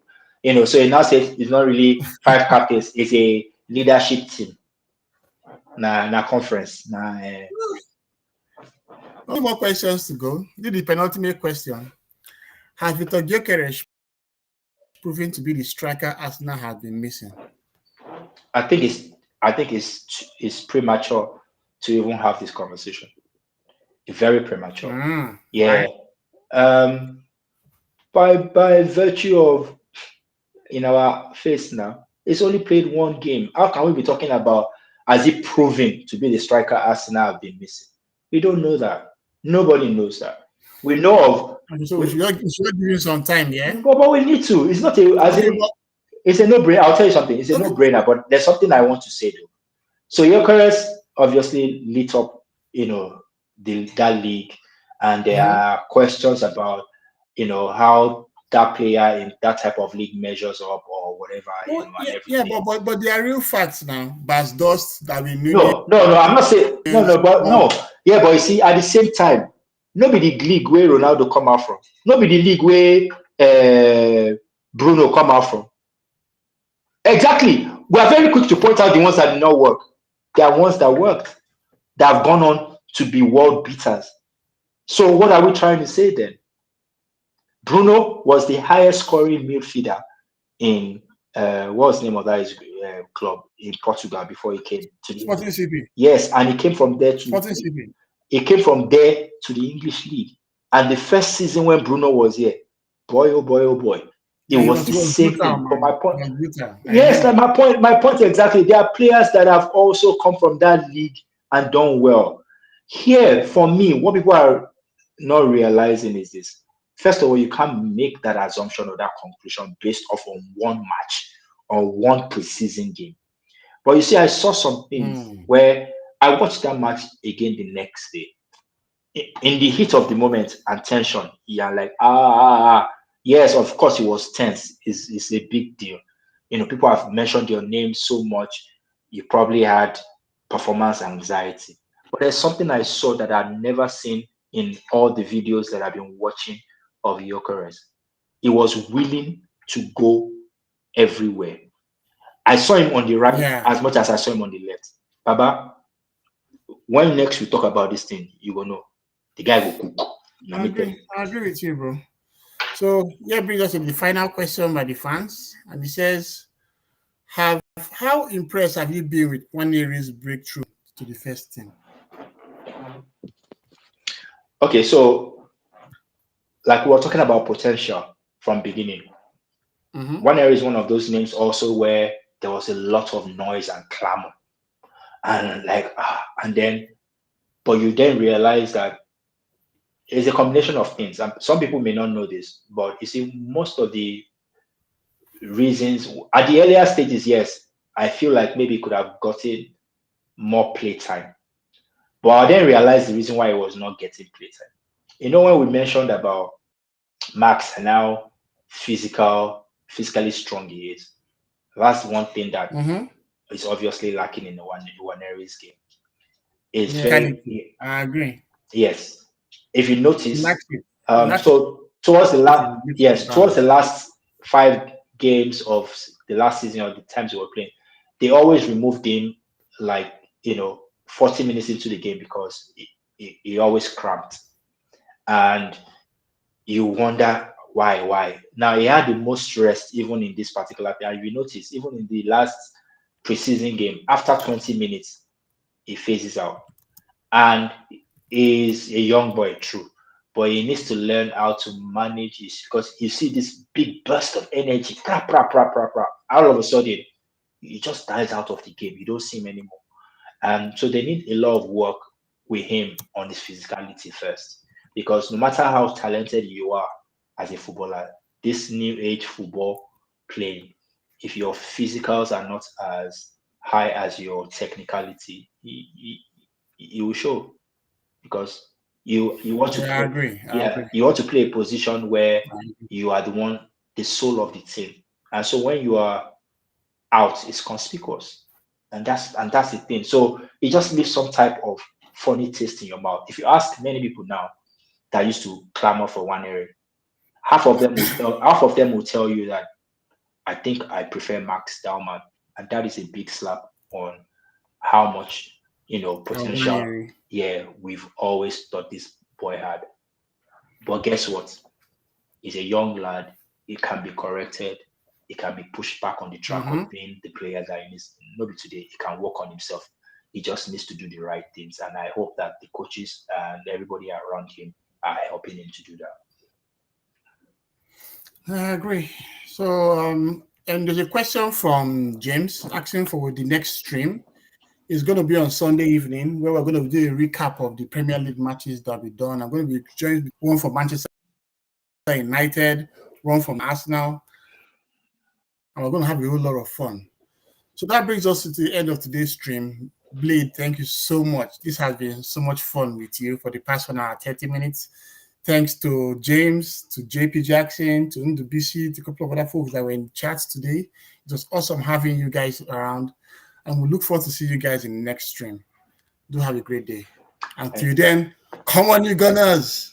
So he now says it's not really 5 captains. It's a leadership team. Na conference. No more questions to go. This is the penultimate question. Has Viktor Gyökeres proven to be the striker Arsenal has been missing? I think it's premature to even have this conversation. Very premature. Yeah. By virtue of in our face now, it's only played 1 game. How can we be talking about as it proven to be the striker Arsenal have been missing? We don't know that. Nobody knows that. We know of. So we should give him some time, yeah. But we need to. It's not it's a no-brainer. I'll tell you something. It's a no-brainer. But there's something I want to say though. So Gyokeres obviously lit up, that league, and there are questions about, how that player in that type of league measures up or whatever. But they are real facts now. Bas dust that we knew. No, I'm not saying no. Yeah, but you see, at the same time, nobody the league where Ronaldo come out from. Nobody the league where Bruno come out from? Exactly. We are very quick to point out the ones that did not work. There are ones that worked, that have gone on to be world beaters. So what are we trying to say then? Bruno was the highest scoring midfielder in what was the name of that club in Portugal before he came to the Sporting CP. Yes, and he came from there to Sporting CP. He came from there to the English league. And the first season when Bruno was here, boy, oh boy, oh boy, it was the same thing. But my point, yes, like my point exactly. There are players that have also come from that league and done well. Here, for me, what people are not realizing is this. First of all, you can't make that assumption or that conclusion based off on one match or one preseason game. But you see, I saw some things where I watched that match again the next day. In the heat of the moment and tension, you're like, yes, of course it was tense. It's a big deal. You know, people have mentioned your name so much, you probably had performance anxiety. But there's something I saw that I've never seen in all the videos that I've been watching of Gyokeres. He was willing to go everywhere. I saw him on the right as much as I saw him on the left. Baba, when next we talk about this thing, you will know. The guy will cook. I agree with you, bro. So yeah, brings us to the final question by the fans, and he says, how impressed have you been with Nwaneri's breakthrough to the first team? Okay, so like we were talking about potential from beginning. Nwaneri is one of those names also where there was a lot of noise and clamor, and but you then realize that it's a combination of things. And some people may not know this, but you see, most of the reasons at the earlier stages, yes, I feel like maybe he could have gotten more playtime. But I then realized the reason why he was not getting playtime. You know, when we mentioned about Max and how physically strong he is, that's one thing that is obviously lacking in the Nwaneri's game. It's very. I agree. Yes. If you notice, so towards the last 5 games of the last season or the times we were playing, they always removed him 40 minutes into the game because he always cramped, and you wonder why. Now he had the most rest even in this particular thing. And you notice even in the last preseason game, after 20 minutes, he phases out, and is a young boy, true, but he needs to learn how to manage it, because you see this big burst of energy, all of a sudden he just dies out of the game. You don't see him anymore, and so they need a lot of work with him on his physicality first, because no matter how talented you are as a footballer, this new age football playing, if your physicals are not as high as your technicality, it will show. Because you want to play, you want to play a position where you are the soul of the team, and so when you are out, it's conspicuous, and that's the thing. So it just leaves some type of funny taste in your mouth. If you ask many people now that used to clamor for Nwaneri, half of them will tell you that I think I prefer Max Dalman, and that is a big slap on how much potential. We've always thought this boy had. But guess what? He's a young lad. He can be corrected. He can be pushed back on the track of being the player that he needs. Maybe today he can work on himself. He just needs to do the right things. And I hope that the coaches and everybody around him are helping him to do that. I agree. So, and there's a question from James asking for the next stream. It's going to be on Sunday evening, where we're going to do a recap of the Premier League matches that we've done. I'm going to be joined with one from Manchester United, one from Arsenal, and we're going to have a whole lot of fun. So that brings us to the end of today's stream. Blade, thank you so much. This has been so much fun with you for the past 1 hour, 30 minutes. Thanks to James, to JP Jackson, to Ndubisi, to a couple of other folks that were in chats today. It was awesome having you guys around. And we look forward to see you guys in the next stream. Do have a great day. Until then, come on, you Gooners.